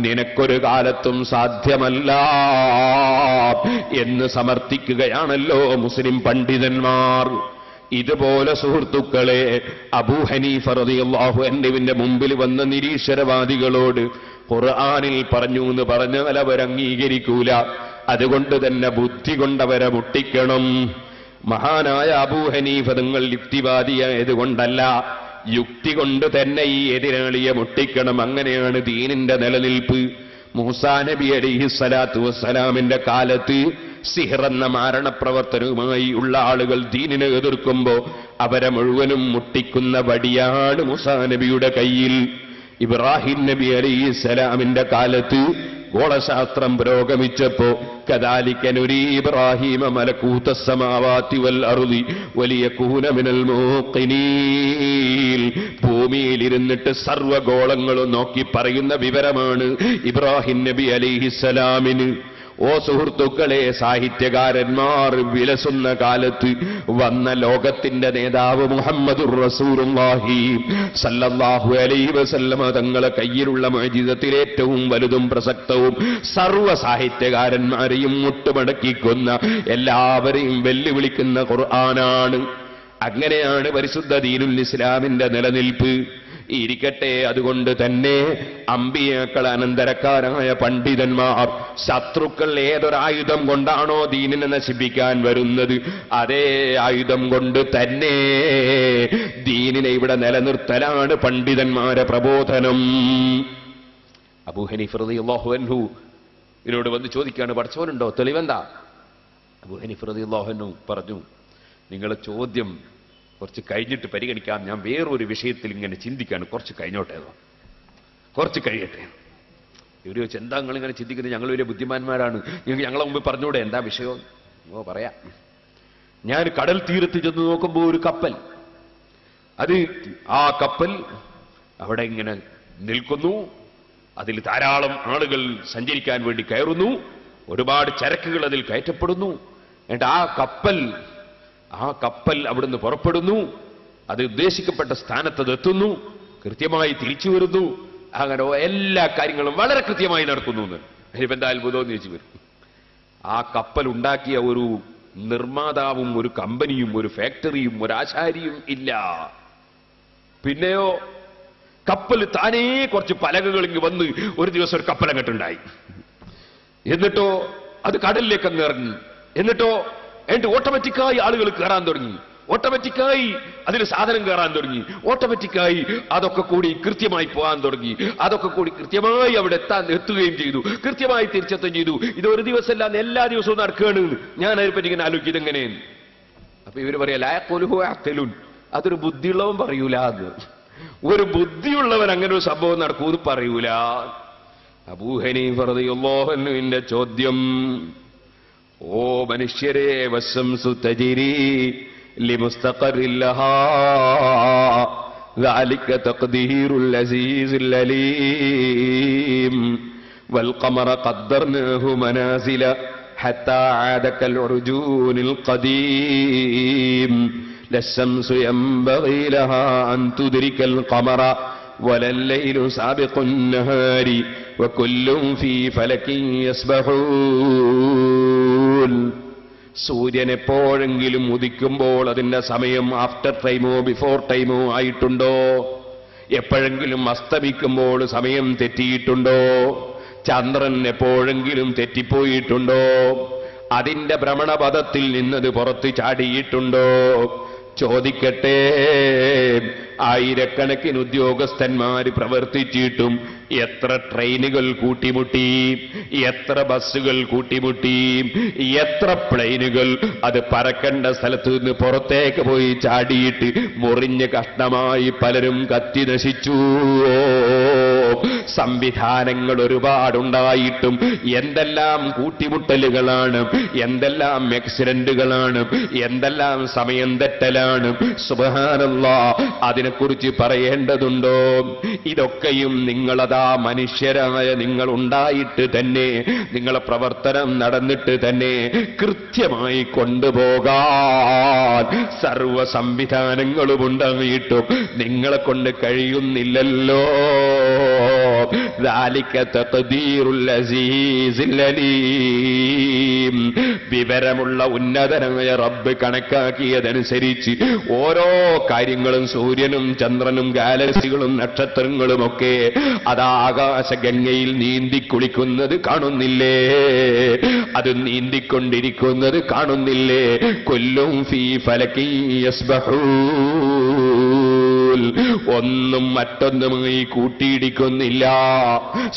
നിനക്കൊരു കാലത്തും സാധ്യമല്ല എന്ന് സമർത്ഥിക്കുകയാണല്ലോ മുസ്ലിം പണ്ഡിതന്മാർ. ഇതുപോലെ സുഹൃത്തുക്കളെ, അബൂ ഹനീഫ റളിയല്ലാഹു അൻഹുവിന്റെ മുമ്പിൽ വന്ന നിരീശ്വരവാദികളോട് ഖുർആനിൽ പറഞ്ഞു എന്ന് പറഞ്ഞാൽ അവർ അംഗീകരിക്കൂല. അതുകൊണ്ട് തന്നെ ബുദ്ധി കൊണ്ടവരെ മുട്ടിക്കണം. മഹാനായ അബൂ ഹനീഫ തങ്ങൾ യുക്തിവാദിയായതുകൊണ്ടല്ല, യുക്തി കൊണ്ട് തന്നെ ഈ എതിരാളിയെ മുട്ടിക്കണം. അങ്ങനെയാണ് ദീനിന്റെ നിലനിൽപ്പ്. മൂസാ നബി അലൈഹിസ്സലാത്തു വസ്സലാമിന്റെ കാലത്ത് സിഹ്റെന്ന മാരണപ്രവർത്തനവുമായി ഉള്ള ആളുകൾ ദീനിനെ എതിർക്കുമ്പോ അവരെ മുഴുവനും മുട്ടിക്കുന്ന വടിയാണ് മൂസാ നബിയുടെ കയ്യിൽ. ഇബ്രാഹിം നബി അലൈഹിസ്സലാമിന്റെ കാലത്ത് ഗോളശാസ്ത്രം പുരോഗമിച്ചപ്പോ കദാലിക നുരീ ഇബ്രാഹിമ മലകൂതസ് സമാവാതി വൽ അർളി വലിയകൂന മിനൽ മൂഖിനീൻ. ഭൂമിയിൽ ഇരുന്നിട്ട് സർവ്വഗോളങ്ങളും നോക്കി പറയുന്ന വിവരമാണ് ഇബ്രാഹിം നബി അലൈഹിസ്സലാമിന്. ഓ സുഹൃത്തുക്കളെ, സാഹിത്യകാരന്മാർ വിലസുന്ന കാലത്ത് വന്ന ലോകത്തിന്റെ നേതാവ് മുഹമ്മദുർ റസൂലുള്ളാഹി സല്ലല്ലാഹു അലൈഹി വസല്ലമ തങ്ങളെ കയ്യിലുള്ള മുഅ്ജിസത്തിൽ ഏറ്റവും വലുതും പ്രസക്തവും സർവ്വ സാഹിത്യകാരന്മാരെയും മുട്ടുമടക്കിക്കുന്ന എല്ലാവരെയും വെല്ലുവിളിക്കുന്ന ഖുർആനാണ്. അങ്ങനെയാണ് പരിശുദ്ധ ദീനുൽ ഇസ്ലാമിന്റെ നിലനിൽപ്പ്. ഇരിക്കട്ടെ, അതുകൊണ്ട് തന്നെ അമ്പിയാക്കൾ, അനന്തരക്കാരായ പണ്ഡിതന്മാർ, ശത്രുക്കൾ ഏതൊരായുധം കൊണ്ടാണോ ദീനിനെ നശിപ്പിക്കാൻ വരുന്നത്, അതേ ആയുധം കൊണ്ട് തന്നെ ദീനിനെ ഇവിടെ നിലനിർത്തലാണ് പണ്ഡിതന്മാരെ പ്രബോധനം. അബൂ ഹനീഫ റളിയല്ലാഹു അൻഹു ഇതിനോട് വന്ന് ചോദിക്കുകയാണ്, പഠിച്ചവനുണ്ടോ, തെളിവെന്താ? അബൂ ഹനീഫ റളിയല്ലാഹു അൻഹു പറഞ്ഞു, നിങ്ങളെ ചോദ്യം കുറച്ച് കഴിഞ്ഞിട്ട് പരിഗണിക്കാം, ഞാൻ വേറൊരു വിഷയത്തിൽ ഇങ്ങനെ ചിന്തിക്കാണ്, കുറച്ച് കഴിഞ്ഞോട്ടെ, കുറച്ച് കഴിയട്ടെ. ഇവർ ചോദിച്ചു, എന്താ നിങ്ങളിങ്ങനെ ചിന്തിക്കുന്നത്, ഞങ്ങൾ വലിയ ബുദ്ധിമാന്മാരാണ്, നിങ്ങൾക്ക് ഞങ്ങളെ മുമ്പ് പറഞ്ഞൂടെ, എന്താ വിഷയം? ഓ പറയാം. ഞാൻ കടൽ തീരത്ത് ചെന്ന് നോക്കുമ്പോൾ ഒരു കപ്പൽ, ആ കപ്പൽ അവിടെ ഇങ്ങനെ നിൽക്കുന്നു, അതിൽ ധാരാളം ആളുകൾ സഞ്ചരിക്കാൻ വേണ്ടി കയറുന്നു, ഒരുപാട് ചരക്കുകൾ അതിൽ കയറ്റപ്പെടുന്നു. എന്നിട്ട് ആ കപ്പൽ അവിടുന്ന് പുറപ്പെടുന്നു, അത് ഉദ്ദേശിക്കപ്പെട്ട സ്ഥാനത്ത് എത്തുന്നു, കൃത്യമായി തിരിച്ചു വരുന്നു. അങ്ങനെ എല്ലാ കാര്യങ്ങളും വളരെ കൃത്യമായി നടക്കുന്നു. ഇനിയിപ്പോ എന്താ അത്ഭുതമെന്ന് ചോദിച്ചു വരും. ആ കപ്പൽ ഉണ്ടാക്കിയ ഒരു നിർമ്മാതാവും ഒരു കമ്പനിയും ഒരു ഫാക്ടറിയും ഒരു ആശാരിയും ഇല്ല. പിന്നെയോ കപ്പൽ താനേ കുറച്ച് പലകകൾ ഇങ്ങ് വന്ന് ഒരു ദിവസം ഒരു കപ്പൽ അങ്ങോട്ടുണ്ടായി. എന്നിട്ടോ അത് കടലിലേക്ക് അങ്ങ് ഇറങ്ങി. എന്നിട്ട് ഓട്ടോമാറ്റിക്കായി ആളുകൾ കയറാൻ തുടങ്ങി, ഓട്ടോമാറ്റിക്കായി അതിൽ സാധനം കയറാൻ തുടങ്ങി, ഓട്ടോമാറ്റിക്കായി അതൊക്കെ കൂടി കൃത്യമായി പോകാൻ തുടങ്ങി, അതൊക്കെ കൂടി കൃത്യമായി അവിടെ എത്തുകയും ചെയ്തു, കൃത്യമായി തിരിച്ചെത്തുകയും ചെയ്തു. ഇത് ഒരു ദിവസമല്ല, എല്ലാ ദിവസവും നടക്കുകയാണ്. ഞാൻ അതിനെപ്പറ്റി ഇങ്ങനെ ആലോചിക്കും, ഇതെങ്ങനെയാണ്. അപ്പൊ ഇവര് പറയാ, ലായഖുലുഹു അഖ്ലുൻ, അതൊരു ബുദ്ധിയുള്ളവൻ പറയൂല എന്ന്. ഒരു ബുദ്ധിയുള്ളവൻ അങ്ങനെ ഒരു സംഭവം നടക്കൂന്ന് പറയൂല. അബൂ ഹനീഫ റളിയല്ലാഹു അൻഹുവിന്റെ ചോദ്യം, ഓ മനുഷ്യരെ, വശംസു തജ്രി ലിമുസ്തഖറിൻ ലഹാ ذلك تقدير العزيز العليم والقمر قدرناه منازل حتى عاد كالعرجون القديم لا الشمس ينبغي لها أن تدرك القمر ولا الليل سابق النهار وكل في فلك يسبحون. സൂര്യൻ എപ്പോഴെങ്കിലും ഉദിക്കുമ്പോൾ അതിന്റെ സമയം ആഫ്റ്റർ ടൈമോ ബിഫോർ ടൈമോ ആയിട്ടുണ്ടോ? എപ്പോഴെങ്കിലും അസ്തമിക്കുമ്പോൾ സമയം തെറ്റിയിട്ടുണ്ടോ? ചന്ദ്രൻ എപ്പോഴെങ്കിലും തെറ്റിപ്പോയിട്ടുണ്ടോ? അതിന്റെ ഭ്രമണപഥത്തിൽ നിന്നത് പുറത്ത് ചാടിയിട്ടുണ്ടോ? ചോദിക്കട്ടെ, ആയിരക്കണക്കിന് ഉദ്യോഗസ്ഥന്മാർ പ്രവർത്തിച്ചിട്ടും എത്ര ട്രെയിനുകൾ കൂട്ടിമുട്ടി, എത്ര ബസ്സുകൾ കൂട്ടിമുട്ടി, എത്ര പ്ലെയിനുകൾ അത് പറക്കേണ്ട സ്ഥലത്ത് നിന്ന് പുറത്തേക്ക് പോയി ചാടിയിട്ട് മുറിഞ്ഞ കഷ്ണമായി പലരും കത്തി നശിച്ചു. സംവിധാനങ്ങൾ ഒരുപാടുണ്ടായിട്ടും എന്തെല്ലാം കൂട്ടിമുട്ടലുകളാണ്, എന്തെല്ലാം ആക്സിഡന്റുകളാണ്, എന്തെല്ലാം സമയം തെറ്റലാണ്. സുബ്ഹാനല്ലാഹ്, അതിനെക്കുറിച്ച് പറയേണ്ടതുണ്ടോ? ഇതൊക്കെയും നിങ്ങളതാ മനുഷ്യരായ നിങ്ങൾ ഉണ്ടായിട്ട് തന്നെ, നിങ്ങളെ പ്രവർത്തനം നടന്നിട്ട് തന്നെ കൃത്യമായി കൊണ്ടുപോകാൻ സർവ സംവിധാനങ്ങളും ഉണ്ടായിട്ടും നിങ്ങളെ കൊണ്ട് കഴിയുന്നില്ലല്ലോ. ذلك تقدير العزيز العليم. വിവരമുള്ള ഉന്നതനായ റബ്ബ് കണക്കാക്കിയതനുസരിച്ച് ഓരോ കാര്യങ്ങളും, സൂര്യനും ചന്ദ്രനും ഗാലക്സികളും നക്ഷത്രങ്ങളുമൊക്കെ അത് ആകാശഗംഗയിൽ നീന്തിക്കുളിക്കുന്നത് കാണുന്നില്ലേ? അത് നീന്തിക്കൊണ്ടിരിക്കുന്നത് കാണുന്നില്ലേ? കുല്ലും ഫീ ഫലകി യസ്ബഹൂൻ. ഒന്നും മറ്റൊന്നുമായി കൂട്ടിയിടിക്കുന്നില്ല.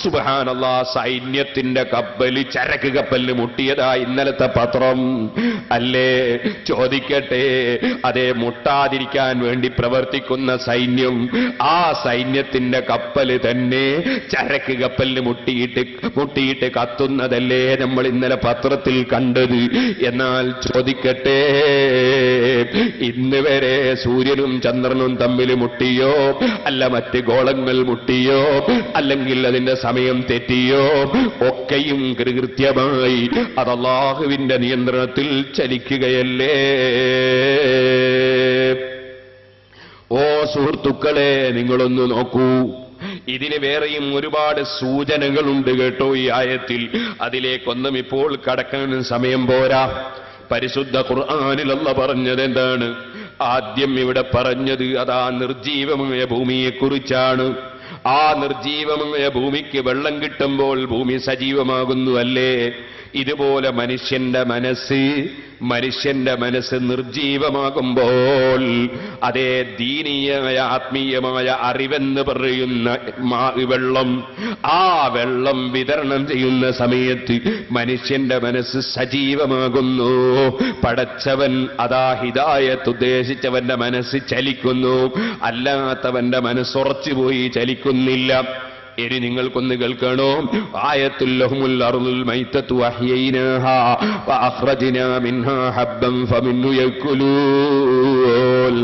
സുബ്ഹാനല്ലാഹ്, സൈന്യത്തിന്റെ കപ്പല് ചരക്ക് കപ്പലിന് മുട്ടിയതാ ഇന്നലത്തെ പത്രം അല്ലേ? ചോദിക്കട്ടെ, അതേ മുട്ടാതിരിക്കാൻ വേണ്ടി പ്രവർത്തിക്കുന്ന സൈന്യം, ആ സൈന്യത്തിന്റെ കപ്പല് തന്നെ ചരക്ക് കപ്പലിന് മുട്ടിയിട്ട് കത്തുന്നതല്ലേ നമ്മൾ ഇന്നലെ പത്രത്തിൽ കണ്ടത്? എന്നാൽ ചോദിക്കട്ടെ, ഇന്ന് വരെ സൂര്യനും ചന്ദ്രനും തമ്മിൽ മുട്ടിയോ? അല്ല മറ്റ് ഗോളങ്ങൾ മുട്ടിയോ അല്ലെങ്കിൽ അതിന്റെ സമയം തെറ്റിയോ ഒക്കെയും കൃത്യമായി അത് അല്ലാഹുവിന്റെ നിയന്ത്രണത്തിൽ ചലിക്കുകയല്ലേ. ഓ സുഹൃത്തുക്കളെ, നിങ്ങളൊന്ന് നോക്കൂ. ഇതിന് വേറെയും ഒരുപാട് സൂചനകളുണ്ട് കേട്ടോ ഈ ആയത്തിൽ. അതിലേക്കൊന്നും ഇപ്പോൾ കടക്കാൻ സമയം പോരാ. പരിശുദ്ധ ഖുർആനിൽ അല്ലാഹു പറഞ്ഞത് എന്താണ്? ആദ്യം ഇവിടെ പറഞ്ഞത് അതാ നിർജീവമായ ഭൂമിയെക്കുറിച്ചാണ്. ആ നിർജീവമായ ഭൂമിക്ക് വെള്ളം കിട്ടുമ്പോൾ ഭൂമി സജീവമാകുന്നു അല്ലേ? ഇതുപോലെ മനുഷ്യന്റെ മനസ്സ് നിർജീവമാകുമ്പോൾ അതേ ദീനീയമായ ആത്മീയമായ അറിവെന്ന് പറയുന്ന വെള്ളം, ആ വെള്ളം വിതരണം ചെയ്യുന്ന സമയത്ത് മനുഷ്യന്റെ മനസ്സ് സജീവമാകുന്നു. പടച്ചവൻ അതാ ഹിദായത്ത് ഉദ്ദേശിച്ചവന്റെ മനസ്സ് ചലിക്കുന്നു, അല്ലാത്തവന്റെ മനസ്സുറച്ചുപോയി ചലിക്കുന്നില്ല. ഇനി നിങ്ങൾക്കൊന്ന് കേൾക്കണോ? ആയത്തുൽ ലഹുമുൽ അർളുൽ മൈതതു അഹ്യൈനാഹാ വഅഖ്റജ്നാ മിൻഹാ ഹബ്ബൻ ഫമിൻഹു യഅ്കുലൂൻ.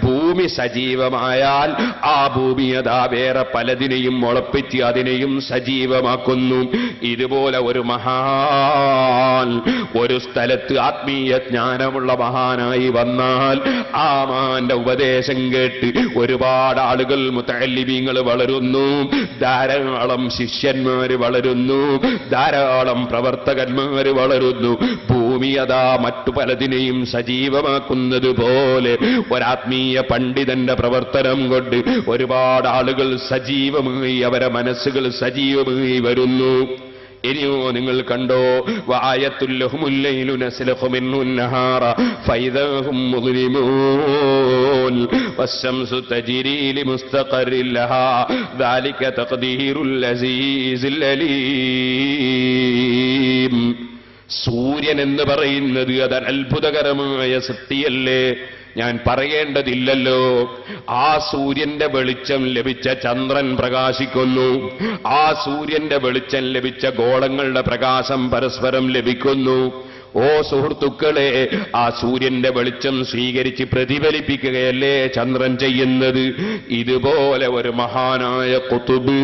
ഭൂമി സജീവമായാൽ ആ ഭൂമി അതാ വേറെ പലതിനെയും മുളപ്പിച്ച് അതിനെയും സജീവമാക്കുന്നു. ഇതുപോലെ ഒരു മഹാൻ ഒരു സ്ഥലത്ത് ആത്മീയ ജ്ഞാനമുള്ള മഹാനായി വന്നാൽ ആ മഹാന്റെ ഉപദേശം കേട്ട് ഒരുപാട് ആളുകൾ മുതഅല്ലിമീങ്ങൾ വളരുന്നു, ധാരാളം ശിഷ്യന്മാര് വളരുന്നു, ധാരാളം പ്രവർത്തകന്മാര് വളരുന്നു. ഭൂമി അതാ മറ്റു പലതിനെയും സജീവമാക്കുന്നത് പോലെ ഒരാത്മീയ പണ്ഡിതന്റെ പ്രവർത്തനം കൊണ്ട് ഒരുപാട് ആളുകൾ സജീവമായി, അവരെ മനസ്സുകൾ സജീവമായി വരുന്നു. ഇനിയോ നിങ്ങൾ കണ്ടോ? വആയത്തുൽ ലഹുമുൽ ലൈലു നസ്ലഖു മിൻഹു അൻ-നഹാറ ഫൈദാഹും മുദ്ലിമൂൻ വശംസു തജ്രി ലിമുസ്തഖറിൻ ലഹാ ദാലിക തഖ്ദീറുൽ അസീസിൽ അലീം. സൂര്യൻ എന്ന് പറയുന്നത് അത് അത്ഭുതകരമായ സൃഷ്ടിയല്ലേ? ഞാൻ പറയേണ്ടതില്ലല്ലോ. ആ സൂര്യന്റെ വെളിച്ചം ലഭിച്ച ചന്ദ്രൻ പ്രകാശിക്കുന്നു, ആ സൂര്യന്റെ വെളിച്ചം ലഭിച്ച ഗോളങ്ങളുടെ പ്രകാശം പരസ്പരം ലഭിക്കുന്നു. ഓ സുഹൃത്തുക്കളെ, ആ സൂര്യന്റെ വെളിച്ചം സ്വീകരിച്ച് പ്രതിഫലിപ്പിക്കുകയല്ലേ ചന്ദ്രൻ ചെയ്യുന്നത്? ഇതുപോലെ ഒരു മഹാനായ ഖുതുബ്,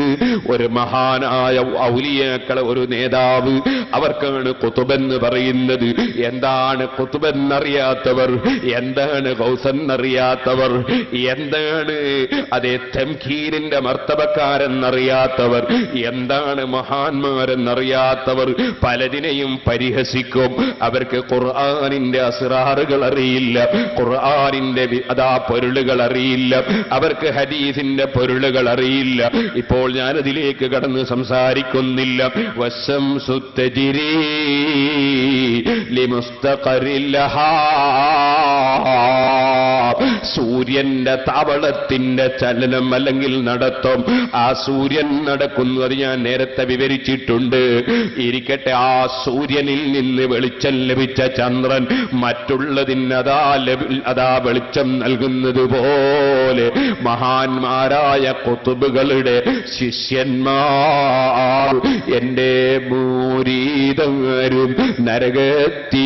ഒരു മഹാനായ ഔലിയാക്കളെ ഒരു നേതാവ്, അവർക്കാണ് ഖുതുബെന്ന് പറയുന്നത്. എന്താണ് ഖുതുബെന്നറിയാത്തവർ? എന്താണ് ഗൗസെന്നറിയാത്തവർ? എന്താണ് അതേ തംകീനിന്റെ മർത്തബക്കാരെന്നറിയാത്തവർ? എന്താണ് മഹാന്മാരെന്നറിയാത്തവർ? പലതിനെയും പരിഹസിക്കും. അവർക്ക് ഖുർആനിന്റെ അസ്റാറുകൾ അറിയില്ല, ഖുർആനിന്റെ അതാ പൊരുളുകൾ അറിയില്ല, അവർക്ക് ഹദീസിന്റെ പൊരുളുകൾ അറിയില്ല. ഇപ്പോൾ ഞാനതിലേക്ക് കടന്ന് സംസാരിക്കുന്നില്ല. വശംസു തജ്രി ലിമുസ്തഖറിൻ ലഹാ. സൂര്യന്റെ താവളത്തിന്റെ ചലനം അല്ലെങ്കിൽ നടത്തം, ആ സൂര്യൻ നടക്കുന്നത് ഞാൻ നേരത്തെ വിവരിച്ചിട്ടുണ്ട്. ഇരിക്കട്ടെ, ആ സൂര്യനിൽ നിന്ന് വെളിച്ചം ലഭിച്ച ചന്ദ്രൻ മറ്റുള്ളതിന് അതാ വെളിച്ചം നൽകുന്നത് പോലെ മഹാന്മാരായ ഖുതുബുകളുടെ ശിഷ്യന്മാർ എന്റെ മുരീദാരും നരകത്തിലില്ലെന്ന്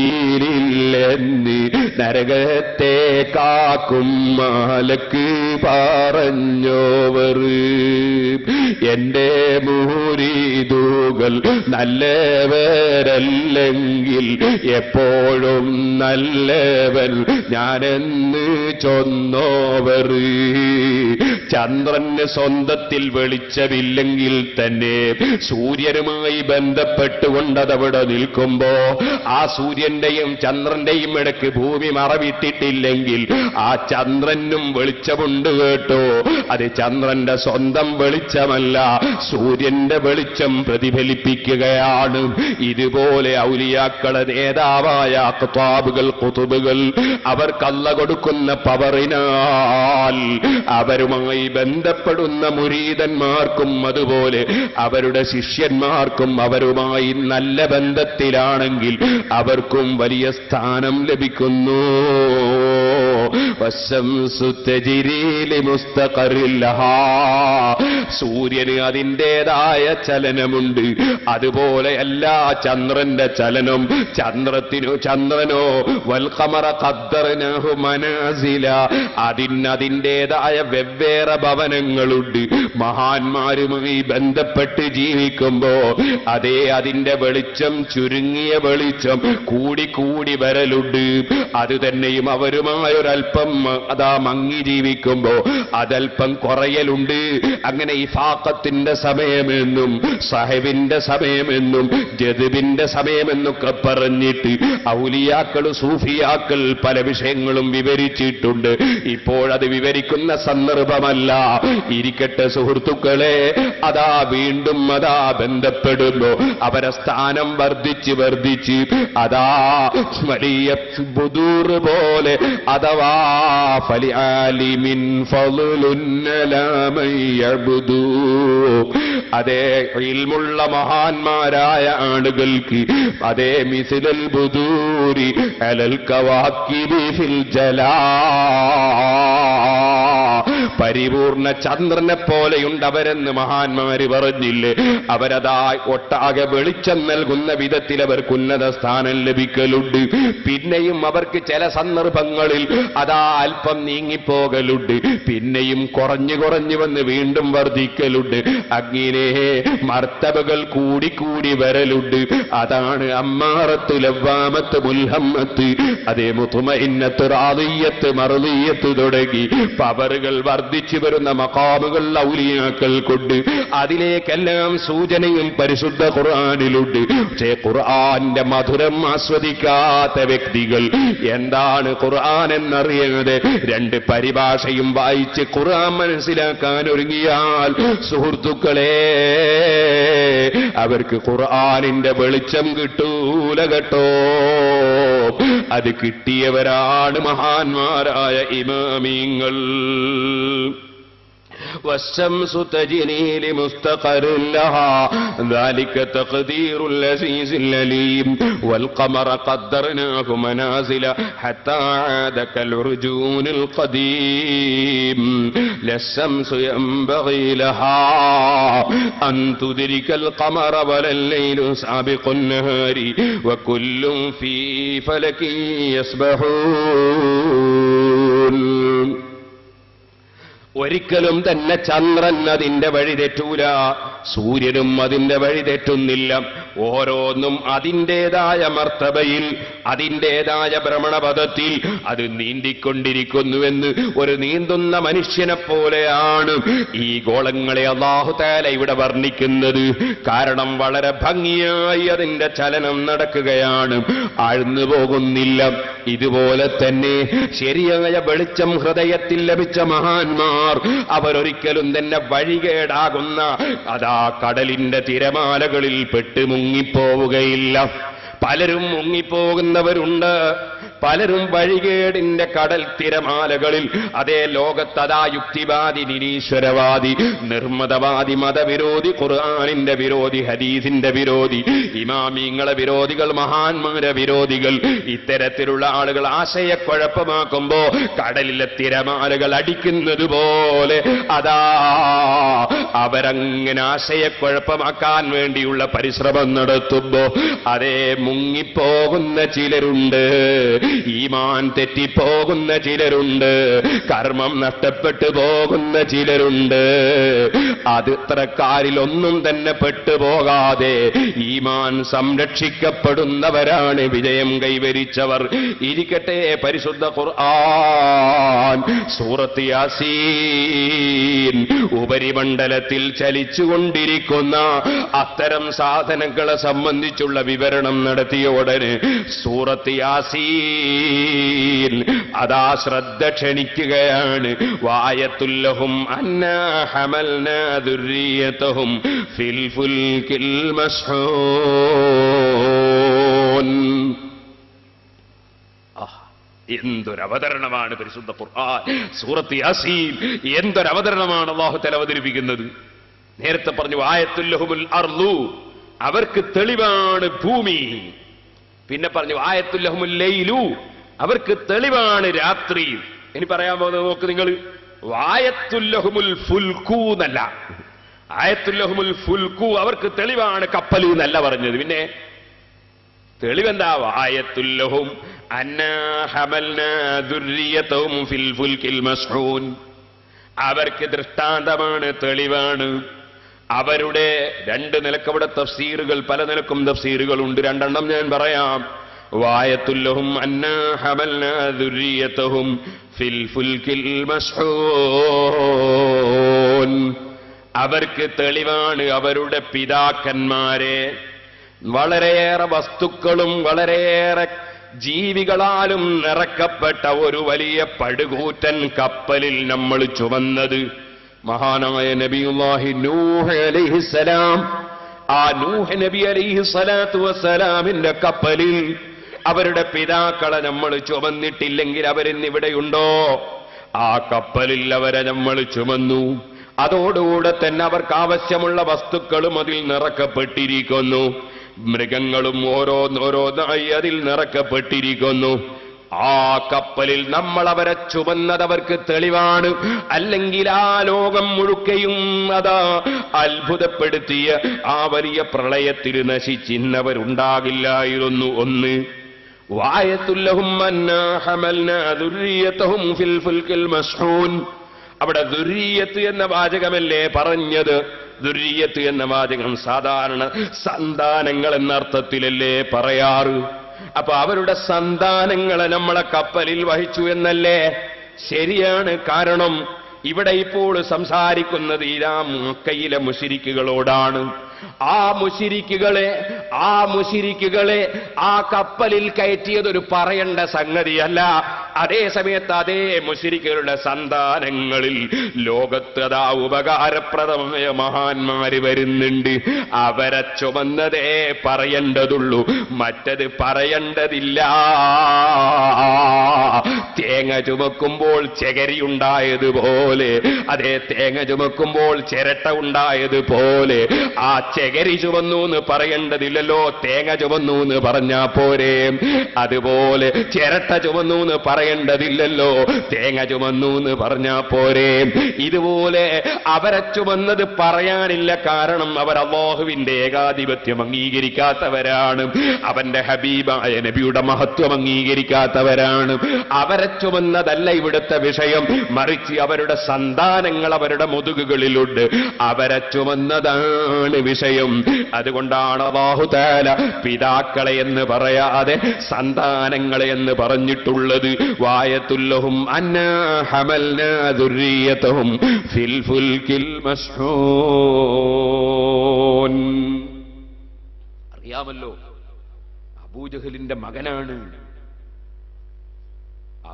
നരകത്തെ കാക്കും മാലക്ക് പറഞ്ഞോവർ. എന്റെ മുരീദുകൾ നല്ലവരല്ലെങ്കിൽ എപ്പോഴും നല്ലവൻ ഞാനെന്ന് ചൊന്നോവർ. ചന്ദ്രന് സ്വന്തത്തിൽ വെളിച്ചമില്ലെങ്കിൽ തന്നെ സൂര്യനുമായി ബന്ധപ്പെട്ടുകൊണ്ടതവിടെ നിൽക്കുമ്പോ ആ സൂര്യന്റെയും ചന്ദ്രന്റെയും ഇടയ്ക്ക് ഭൂമി മറവിട്ടിട്ടില്ലെങ്കിൽ ആ ചന്ദ്രനും വെളിച്ചമുണ്ട് കേട്ടോ. അത് ചന്ദ്രന്റെ സ്വന്തം വെളിച്ചമല്ല, സൂര്യന്റെ വെളിച്ചം പ്രതിഫലിപ്പിക്കുകയാണ്. ഇതുപോലെ ഔലിയാക്കളെ നേതാവായ അഖ്താബുകൾ, ഖുതുബുകൾ, അവർക്ക് അല്ലാഹു കൊടുക്കുന്ന പവറിനാൽ അവരുമായി ബന്ധപ്പെടുന്ന മുരീദന്മാർക്കും അതുപോലെ അവരുടെ ശിഷ്യന്മാർക്കും അവരുമായി നല്ല ബന്ധത്തിലാണെങ്കിൽ അവർക്കും വലിയ സ്ഥാനം ലഭിക്കുന്നു. വശംസു തജ്രി ലിമുസ്തഖറിൻ ലഹാ. സൂര്യന് അതിൻ്റെതായ ചലനമുണ്ട്. അതുപോലെയല്ല ചന്ദ്രന്റെ ചലനം. ചന്ദ്രനോ വൽഖമറ ഖദ്ദർനാഹു മനാസില, അതിൻ്റെതായ വെവ്വേറെ ഭവനങ്ങളുണ്ട്. മഹാന്മാരുമായി ബന്ധപ്പെട്ട് ജീവിക്കുമ്പോ അതിന്റെ വെളിച്ചം, ചുരുങ്ങിയ വെളിച്ചം കൂടി വരലുണ്ട്. അത് തന്നെയും അവരുമായൊരൽപ്പം മങ്ങി ജീവിക്കുമ്പോ അതൽപ്പം കുറയലുണ്ട്. അങ്ങനെ ഇഫാഖത്തിന്റെ സമയമെന്നും സഹബിന്റെ സമയമെന്നും ജദ്ബിന്റെ സമയമെന്നൊക്കെ പറഞ്ഞിട്ട് ഔലിയാക്കൾ, സൂഫിയാക്കൾ പല വിഷയങ്ങളും വിവരിച്ചിട്ടുണ്ട്. ഇപ്പോഴത് വിവരിക്കുന്ന സന്ദർഭമല്ല. ഇരിക്കട്ടെ സുഹൃത്തുക്കളെ, വീണ്ടും ബന്ധപ്പെടുന്നു. അവരെ സ്ഥാനം വർദ്ധിച്ച് വലിയ ബുദൂർ പോലെ അഥവാ ഫലിആലിമിൻ ഫളുൻ അലാ മൻ യഅ്ബുദു, അതേ ഇൽമുള്ള മഹാന്മാരായ ആളുകൾക്ക് മിസ്ലൽ ബുദൂരി അലൽ കവാക്കിബി ഫിൽ ജലാ, പരിപൂർണ ചന്ദ്രനെ പോലെയുണ്ടവരെന്ന് മഹാന്മാര് പറഞ്ഞില്ലേ? ഒട്ടാകെ വെളിച്ചം നൽകുന്ന വിധത്തിൽ അവർക്ക് ഉന്നത സ്ഥാനം ലഭിക്കലുണ്ട്. പിന്നെയും അവർക്ക് ചില സന്ദർഭങ്ങളിൽ അല്പം നീങ്ങിപ്പോകലുണ്ട്. പിന്നെയും കുറഞ്ഞു വന്ന് വീണ്ടും വർദ്ധിക്കലുണ്ട്. അങ്ങനെ മർത്തബകൾ കൂടി വരലുണ്ട്. അതാണ് അമ്മാറത്ത്, ലവ്വാമത്ത്, മുൽഹമ്മത്ത്, അതേ മുത്മഇന്നത്ത്, റാദിയത്ത്, മർദിയത്ത് തുടങ്ങി പവറുകൾ വർദ്ധിച്ചു വരുന്ന മഖാമുകൾ ഔലിയാക്കൾ കൊണ്ട്. അതിലേക്കെല്ലാം സൂചനയും പരിശുദ്ധ ഖുർആനിലുണ്ട്. പക്ഷേ ഖുർആന്റെ മധുരം ആസ്വദിക്കാത്ത വ്യക്തികൾ എന്താണ് ഖുർആൻ എന്നറിയാതെ രണ്ട് പരിഭാഷയും വായിച്ച് ഖുർആൻ മനസ്സിലാക്കാൻ ഒരുങ്ങിയാൽ സുഹൃത്തുക്കളെ, അവർക്ക് ഖുർആനിന്റെ വെളിച്ചം കിട്ടൂല കേട്ടോ. അത് കിട്ടിയവരാണ് മഹാന്മാരായ ഇമാമിങ്ങൾ. والشمس تجري لمستقر لها ذلك تقدير العزيز العليم والقمر قدرناه منازل حتى عاد كالعرجون القديم لا الشمس ينبغي لها أن تدرك القمر ولا الليل سابق النهار وكل في فلك يسبحون. ഒരിക്കലും തന്നെ ചന്ദ്രൻ അതിന്റെ വഴി തെറ്റൂല, സൂര്യനും അതിന്റെ വഴി തെറ്റുന്നില്ല. ഓരോന്നും അതിൻ്റെതായ മർത്തബയിൽ, അതിൻ്റെതായ ഭ്രമണപഥത്തിൽ അത് നീന്തിക്കൊണ്ടിരിക്കുന്നുവെന്ന് ഒരു നീന്തുന്ന മനുഷ്യനെ പോലെയാണ് ഈ ഗോളങ്ങളെ അല്ലാഹു തആല ഇവിടെ വർണ്ണിക്കുന്നത്. കാരണം വളരെ ഭംഗിയായി അതിന്റെ ചലനം നടക്കുകയാണ്, ആഴ്ന്നു പോകുന്നില്ല. ഇതുപോലെ തന്നെ ശരിയായ വെളിച്ചം ഹൃദയത്തിൽ ലഭിച്ച മഹാന്മാർ അവരൊരിക്കലും തന്നെ വഴികേടാകുന്ന കടലിന്റെ തിരമാലകളിൽ പെട്ട് മുങ്ങിപ്പോവുകയില്ല. പലരും മുങ്ങിപ്പോകുന്നവരുണ്ട്, പലരും വഴികേടിന്റെ കടൽ തിരമാലകളിൽ ലോകത്തതാ യുക്തിവാദി, നിരീശ്വരവാദി, നിർമ്മതവാദി, മതവിരോധി, ഖുർആനിന്റെ വിരോധി, ഹദീസിന്റെ വിരോധി, ഇമാമിങ്ങളെ വിരോധികൾ, മഹാന്മാരെ വിരോധികൾ, ഇത്തരത്തിലുള്ള ആളുകൾ ആശയക്കുഴപ്പമാക്കുമ്പോ കടലിലെ തിരമാലകൾ അടിക്കുന്നത് പോലെ അവരങ്ങനെ ആശയക്കുഴപ്പമാക്കാൻ വേണ്ടിയുള്ള പരിശ്രമം നടത്തുമ്പോ മുങ്ങിപ്പോകുന്ന ചിലരുണ്ട്, ഈമാൻ തെറ്റിപ്പോകുന്ന ചിലരുണ്ട്, കർമ്മം നഷ്ടപ്പെട്ടു പോകുന്ന ചിലരുണ്ട്. ഇത്രക്കാരിലൊന്നും തന്നെ പെട്ടുപോകാതെ ഈമാൻ സംരക്ഷിക്കപ്പെടുന്നവരാണ് വിജയം കൈവരിച്ചവർ. ഇരിക്കട്ടെ, പരിശുദ്ധ ഖുർആൻ സൂറത്ത് യാസീൻ ഉപരിമണ്ഡലത്തിൽ ചലിച്ചുകൊണ്ടിരിക്കുന്ന അത്തരം സാധനങ്ങളെ സംബന്ധിച്ചുള്ള വിവരണം നടത്തിയ ഉടനെ സൂറത്ത് യാസീൻ ശ്രദ്ധ ക്ഷണിക്കുകയാണ്. വായത്തുല്ലഹും അന്നാ ഹമൽനാ ദുർരിയതഹും ഫിൽ ഫുൽകിൽ മസ്ഹൂൻ. എന്തൊരവതരണമാണ് പരിശുദ്ധ ഖുർആൻ, സൂറത്ത് യാസീൻ എന്തൊരവതരണമാണ് അല്ലാഹു തആല അവതരിപ്പിക്കുന്നത്. നേരത്തെ പറഞ്ഞു ആയത്തുല്ലഹുൽ അർളു, അവർക്ക് തെളിവാണ് ഭൂമി. പിന്നെ പറഞ്ഞു ആയത്തുല്ലഹുൽ ലൈലു, അവർക്ക് തെളിവാണ് രാത്രി. ഇനി പറയാൻ പോകുന്നത് നോക്ക് നിങ്ങൾ, ആയത്തുല്ലഹുൽ ഫുൽഖു എന്നല്ല, ആയത്തുല്ലഹുമുൽ ഫുൽക്കു, അവർക്ക് തെളിവാണ് കപ്പൽ എന്നല്ല പറഞ്ഞത്. പിന്നെ തെളിവെന്താ? ആയത്തുല്ലഹും അന്നാ ഹമൽനാ ദുർരിയതഹും ഫിൽ ഫുൽക്കിൽ മസ്ഹൂൻ. അവർക്ക് ദൃഷ്ടാന്തമാണ്, തെളിവാണ്. അവരുടെ രണ്ട് നിലക്കവിടെ തഫ്സീറുകൾ, പല നിലക്കും തഫ്സീറുകളുണ്ട്. രണ്ടെണ്ണം ഞാൻ പറയാം. വായത്തുല്ലഹും അന്നാ ഹമൽനാ ദുർരിയതഹും ഫിൽ ഫുൽക്കിൽ മസ്ഹൂൻ. അവർക്ക് തെളിവാണ് അവരുടെ പിതാക്കന്മാരെ വളരെയേറെ വസ്തുക്കളും വളരെയേറെ ജീവികളാലും നിറക്കപ്പെട്ട ഒരു വലിയ പടുകൂറ്റൻ കപ്പലിൽ നമ്മൾ ചുമന്നത്. മഹാനായ നബിയുല്ലാഹി നൂഹ് അലൈഹിസ്സലാം, ആ നൂഹ് നബി അലൈഹിസ്സലാത്തു വസ്സലാമിന്റെ കപ്പലിൽ അവരുടെ പിതാക്കളെ നമ്മൾ ചുമന്നിട്ടില്ലെങ്കിൽ അവരിന്നിവിടെയുണ്ടോ? ആ കപ്പലിൽ അവരെ നമ്മൾ ചുമന്നു. അതോടുകൂടെ തന്നെ അവർക്ക് ആവശ്യമുള്ള വസ്തുക്കളും അതിൽ നിറക്കപ്പെട്ടിരിക്കുന്നു. മൃഗങ്ങളും ഓരോന്നോരോന്നായി അതിൽ നിറക്കപ്പെട്ടിരിക്കുന്നു. ആ കപ്പലിൽ നമ്മൾ അവരെ ചുമന്നത് അവർക്ക് തെളിവാണ്. അല്ലെങ്കിൽ ആ ലോകം മുഴുക്കയും അതാ അത്ഭുതപ്പെടുത്തിയ ആ വലിയ പ്രളയത്തിൽ നശിച്ചിന്നവരുണ്ടാകില്ലായിരുന്നു. ഒന്ന്, വായത്തുല്ലഹും അന്നാ ഹമൽനാ ദുർരിയതഹും ഫിൽ ഫുൽക്കിൽ മസ്ഹൂൻ. അവിടെ ദുർരിയത്ത് എന്ന വാചകമല്ലേ പറഞ്ഞത്? ദുർരിയത്ത് എന്ന വാചകം സാധാരണ സന്താനങ്ങൾ എന്ന അർത്ഥത്തിലല്ലേ പറയാറ്? അപ്പൊ അവരുടെ സന്താനങ്ങളെ നമ്മളെ കപ്പലിൽ വഹിച്ചു എന്നല്ലേ? ശരിയാണ്. കാരണം ഇവിടെ ഇപ്പോൾ സംസാരിക്കുന്നത് ഇതാ മക്കയിലെ മുശ്രിക്കുകളോടാണ്. ആ മുശ്രിക്കുകളെ ആ കപ്പലിൽ കയറ്റിയതൊരു പറയേണ്ട സംഗതിയല്ല. അതേ സമയത്ത് അതേ മുശ്രിക്കുകളുടെ സന്താനങ്ങളിൽ ലോകത്ത് അതാ ഉപകാരപ്രദമായ മഹാന്മാര് വരുന്നുണ്ട്. അവരെ ചുമന്നതേ പറയേണ്ടതുള്ളൂ, മറ്റത് പറയേണ്ടതില്ല. തേങ്ങ ചുമക്കുമ്പോൾ ചകിരി ഉണ്ടായതുപോലെ, അതേ തേങ്ങ ചുമക്കുമ്പോൾ ചിരട്ട ഉണ്ടായതുപോലെ ആ ചകിരി ചുമന്നു എന്ന് പറയേണ്ടതില്ലല്ലോ, തേങ്ങ ചുമന്നു എന്ന് പറഞ്ഞാ പോരെ. അതുപോലെ ചിരട്ട ചുമന്നു എന്ന് പറയേണ്ടതില്ലല്ലോ, തേങ്ങ ചുമന്നു എന്ന് പറഞ്ഞാ പോരെ. ഇതുപോലെ അവരെ ചുമന്നത് പറയാനില്ല. കാരണം അവർ അല്ലാഹുവിന്റെ ഏകാധിപത്യം അംഗീകരിക്കാത്തവരാണ്, അവന്റെ ഹബീബായ നബിയുടെ മഹത്വം അംഗീകരിക്കാത്തവരാണ്. അവരെ ചുമന്നതല്ല ഇവിടുത്തെ വിഷയം, മറിച്ച് അവരുടെ സന്താനങ്ങൾ അവരുടെ മുതുകുകളിലുണ്ട്, അവരെ ചുമന്നതാണ് വിഷയം. അതുകൊണ്ടാണ് അല്ലാഹു തആല പിതാക്കളെ എന്ന് പറയാതെ സന്താനങ്ങളെ എന്ന് പറഞ്ഞിട്ടുള്ളത്. വായത്തുല്ലഹും അന്നാ ഹമൽനാ ദുർരിയതഹും ഫിൽ ഫുൽക്കിൽ മസ്ഹൂൻ. അറിയാമല്ലോ, അബൂജഹലിന്റെ മകനാണ്.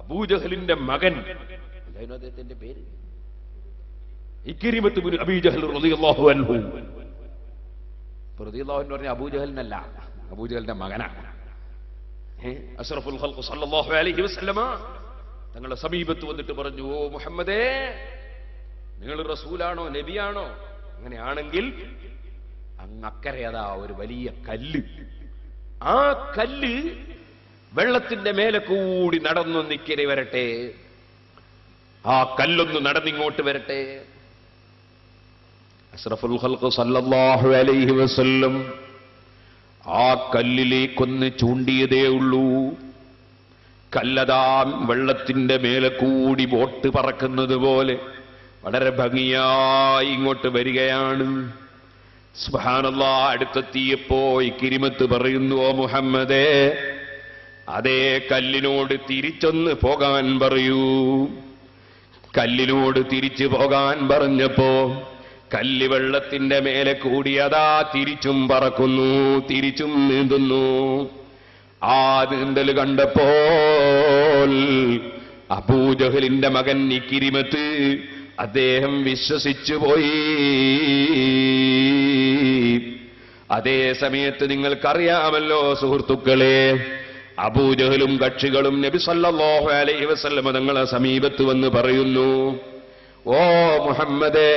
അബൂജഹലിന്റെ മകൻ, അദ്ദേഹത്തിന്റെ പേര് ഇക്രിമത്ത് ബിൻ അബീ ജഹൽ റളിയല്ലാഹു അൻഹു. റളിയല്ലാഹു അൻഹു പറഞ്ഞ അബൂജഹലിനല്ല, അബൂജഹലിന്റെ മകനാണ്. അഷ്റഫുൽ ഖൽഖ് സല്ലല്ലാഹു അലൈഹി വസല്ലമ തങ്ങളുടെ സമീപത്ത് വന്നിട്ട് പറഞ്ഞു, ഓ മുഹമ്മദേ, നിങ്ങൾ റസൂലാണോ നബിയാണോ? അങ്ങനെയാണെങ്കിൽ അങ്ങക്കരെ അതാ ഒരു വലിയ കല്ല്, ആ കല്ല് വെള്ളത്തിന്റെ മേലെ കൂടി നടന്നു നിക്കരെ വരട്ടെ, ആ കല്ലൊന്ന് നടന്നിങ്ങോട്ട് വരട്ടെ. അഷ്റഫുൽ ഖൽഖ് സല്ലല്ലാഹു അലൈഹി വസല്ലം ആ കല്ലിലേക്കൊന്ന് ചൂണ്ടിയതേ ഉള്ളൂ. കല്ലതാ വെള്ളത്തിന്റെ മേലെ കൂടി ബോട്ട് പറക്കുന്നത് പോലെ വളരെ ഭംഗിയായി ഇങ്ങോട്ട് വരികയാണ്. സുബ്ഹാനല്ലാഹ്, അടുത്തെത്തിയപ്പോ ഇക്രിമത്ത് പറയുന്നു, ഓ മുഹമ്മദേ, അതേ കല്ലിനോട് തിരിച്ചൊന്ന് പോകാൻ പറയൂ. കല്ലിനോട് തിരിച്ചു പോകാൻ പറഞ്ഞപ്പോ കല്ല് വെള്ളത്തിന്റെ മേലെ കൂടി അതാ തിരിച്ചും പറക്കുന്നു, തിരിച്ചും നീന്തുന്നു. ആ നീന്തൽ കണ്ടപ്പോൾ അബൂജഹലിന്റെ മകൻ ഇക്രിമത്ത് അദ്ദേഹം വിശ്വസിച്ചു പോയി. അതേ സമയത്ത് നിങ്ങൾക്കറിയാമല്ലോ സുഹൃത്തുക്കളെ, അബൂജഹലും കക്ഷികളും നബി സല്ലല്ലാഹു അലൈഹി വസല്ലം തങ്ങളെ സമീപത്ത് വന്ന് പറയുന്നു, ഓ മുഹമ്മദേ,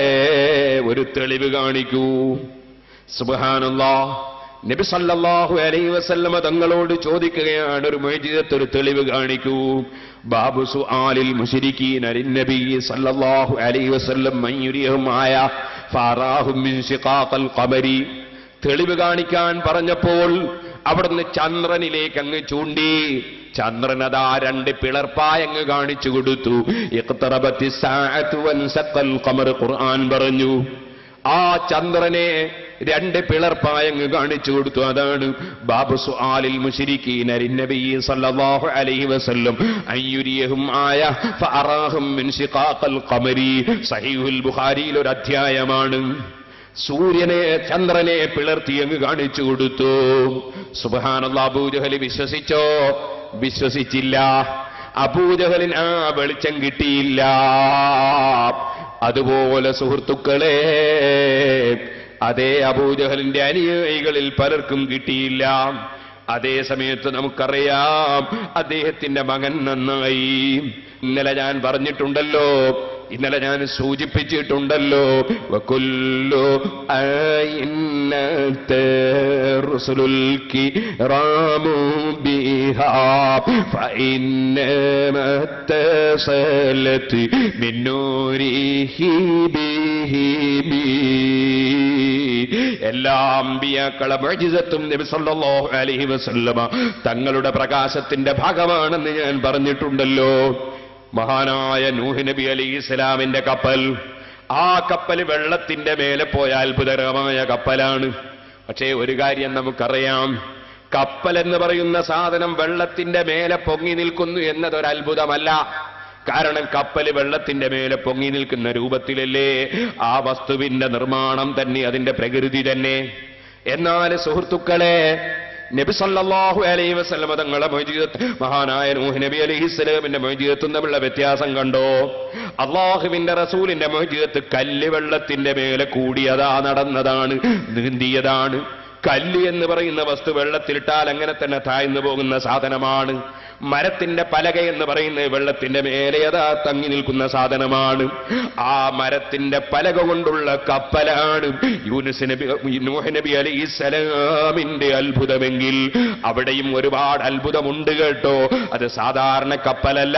ഒരു തെളിവ് കാണിക്കൂ. സുബ്ഹാനല്ലാഹ്, നബി സല്ലല്ലാഹു അലൈഹി വസല്ലം തങ്ങളോട് ചോദിക്കുകയാണ്, ഒരു മുഅ്ജിസത്ത്, ഒരു തെളിവ് കാണിക്കൂ. ബാബു സുആലിൽ മുശ്രിക്കീന ലിന്നബി സല്ലല്ലാഹു അലൈഹി വസല്ലം മൻ യുരിഹും ആയ ഫറാഹും മിൻ ശിഖാഖൽ ഖമരി. തെളിവ് കാണിക്കാൻ പറഞ്ഞപ്പോൾ അവിടുന്ന് ചന്ദ്രനിലേക്ക് അങ്ങ് ചൂണ്ടി. ചന്ദ്രനതാ രണ്ട് പിളർപ്പായങ്ങ് കാണിച്ചു കൊടുത്തു. ഇഖ്തറബത്തിസ് സാഅതു വൻസഖൽ ഖമർ, ഖുർആൻ പറഞ്ഞു. ആ ചന്ദ്രനെ രണ്ട് പിളർപ്പായങ്ങ് കാണിച്ചു കൊടുത്തു. അതാണ് ബാബു സുആലിൽ മുശ്രിക്കീന ലിന്നബി സല്ലല്ലാഹു അലൈഹി വസല്ലം അയ്യുരിയഹും ആയ ഫഅറാഹും മിൻ ശിഖാഖൽ ഖമരി. സഹീഹുൽ ബുഖാരിയിൽ ഒരു അധ്യായമാണ്. സൂര്യനെ ചന്ദ്രനെ പിളർത്തി അങ്ങ് കാണിച്ചു കൊടുത്തു. സുബ്ഹാനല്ലാഹ്. അബൂജഹൽ വിശ്വസിച്ചോ? വിശ്വസിച്ചില്ല. അബൂജഹലിന് ആ വെളിച്ചം കിട്ടിയില്ല. അതുപോലെ സുഹൃത്തുക്കളെ, അതേ അബൂജഹലിന്റെ അനുയായികളിൽ പലർക്കും കിട്ടിയില്ല. അതേ സമയത്ത് നമുക്കറിയാം അദ്ദേഹത്തിന്റെ മകൻ നന്നായി. ഇന്നലെ ഞാൻ പറഞ്ഞിട്ടുണ്ടല്ലോ, ഇന്നലെ ഞാൻ സൂചിപ്പിച്ചിട്ടുണ്ടല്ലോ, വകുല്ലു അയിന്നത റസൂലുൽ കിറാമു ബിഹാ ഫഇന്നമത്തസലത് മിന്നൂരിഹി ബിഹിമി. എല്ലാ അമ്പിയാക്കളെ മുഅ്ജിസത്തും നബി സല്ലല്ലാഹു അലൈഹി വസല്ലമ തങ്ങളുടെ പ്രകാശത്തിന്റെ ഭാഗമാണെന്ന് ഞാൻ പറഞ്ഞിട്ടുണ്ടല്ലോ. മഹാനായ നൂഹ് നബി അലൈഹിസ്സലാമിന്റെ കപ്പൽ, ആ കപ്പൽ വെള്ളത്തിന്റെ മേലെ പോയ അത്ഭുതകരമായ കപ്പലാണ്. പക്ഷേ ഒരു കാര്യം നമുക്കറിയാം, കപ്പൽ എന്ന് പറയുന്ന സാധനം വെള്ളത്തിന്റെ മേലെ പൊങ്ങി നിൽക്കുന്നു എന്നതൊരു അത്ഭുതമല്ല. കാരണം കപ്പൽ വെള്ളത്തിന്റെ മേലെ പൊങ്ങി നിൽക്കുന്ന രൂപത്തിലല്ലേ ആ വസ്തുവിന്റെ നിർമ്മാണം തന്നെ, അതിന്റെ പ്രകൃതി തന്നെ. എന്നാൽ സുഹൃത്തുക്കളെ, നബി സല്ലല്ലാഹു അലൈഹി വസല്ലം തങ്ങളുടെ മുഅ്ജിസത്ത് മഹാനായ നൂഹ് നബി അലൈഹിസ്സലാമിന്റെ മുഅ്ജിസത്തും തമ്മിലുള്ള വ്യത്യാസം കണ്ടോ? അല്ലാഹുവിന്റെ റസൂലിന്റെ മുഅ്ജിസത്ത് കല്ല് വെള്ളത്തിന്റെ മേലെ കൂടിയതാ നടന്നതാണ്, നീന്തിയതാണ്. കല്ല് എന്ന് പറയുന്ന വസ്തു വെള്ളത്തിലിട്ടാൽ അങ്ങനെ തന്നെ താഴ്ന്നു പോകുന്ന സാധനമാണ്. മരത്തിന്റെ പലക എന്ന് പറയുന്നത് വെള്ളത്തിന്റെ മേലെ അതാ തങ്ങി നിൽക്കുന്ന സാധനമാണ്. ആ മരത്തിന്റെ പലക കൊണ്ടുള്ള കപ്പലാണ് നൂഹ് നബി അലൈഹിസ്സലാമിന്റെ അത്ഭുതമെങ്കിൽ അവിടെയും ഒരുപാട് അത്ഭുതമുണ്ട് കേട്ടോ. അത് സാധാരണ കപ്പലല്ല,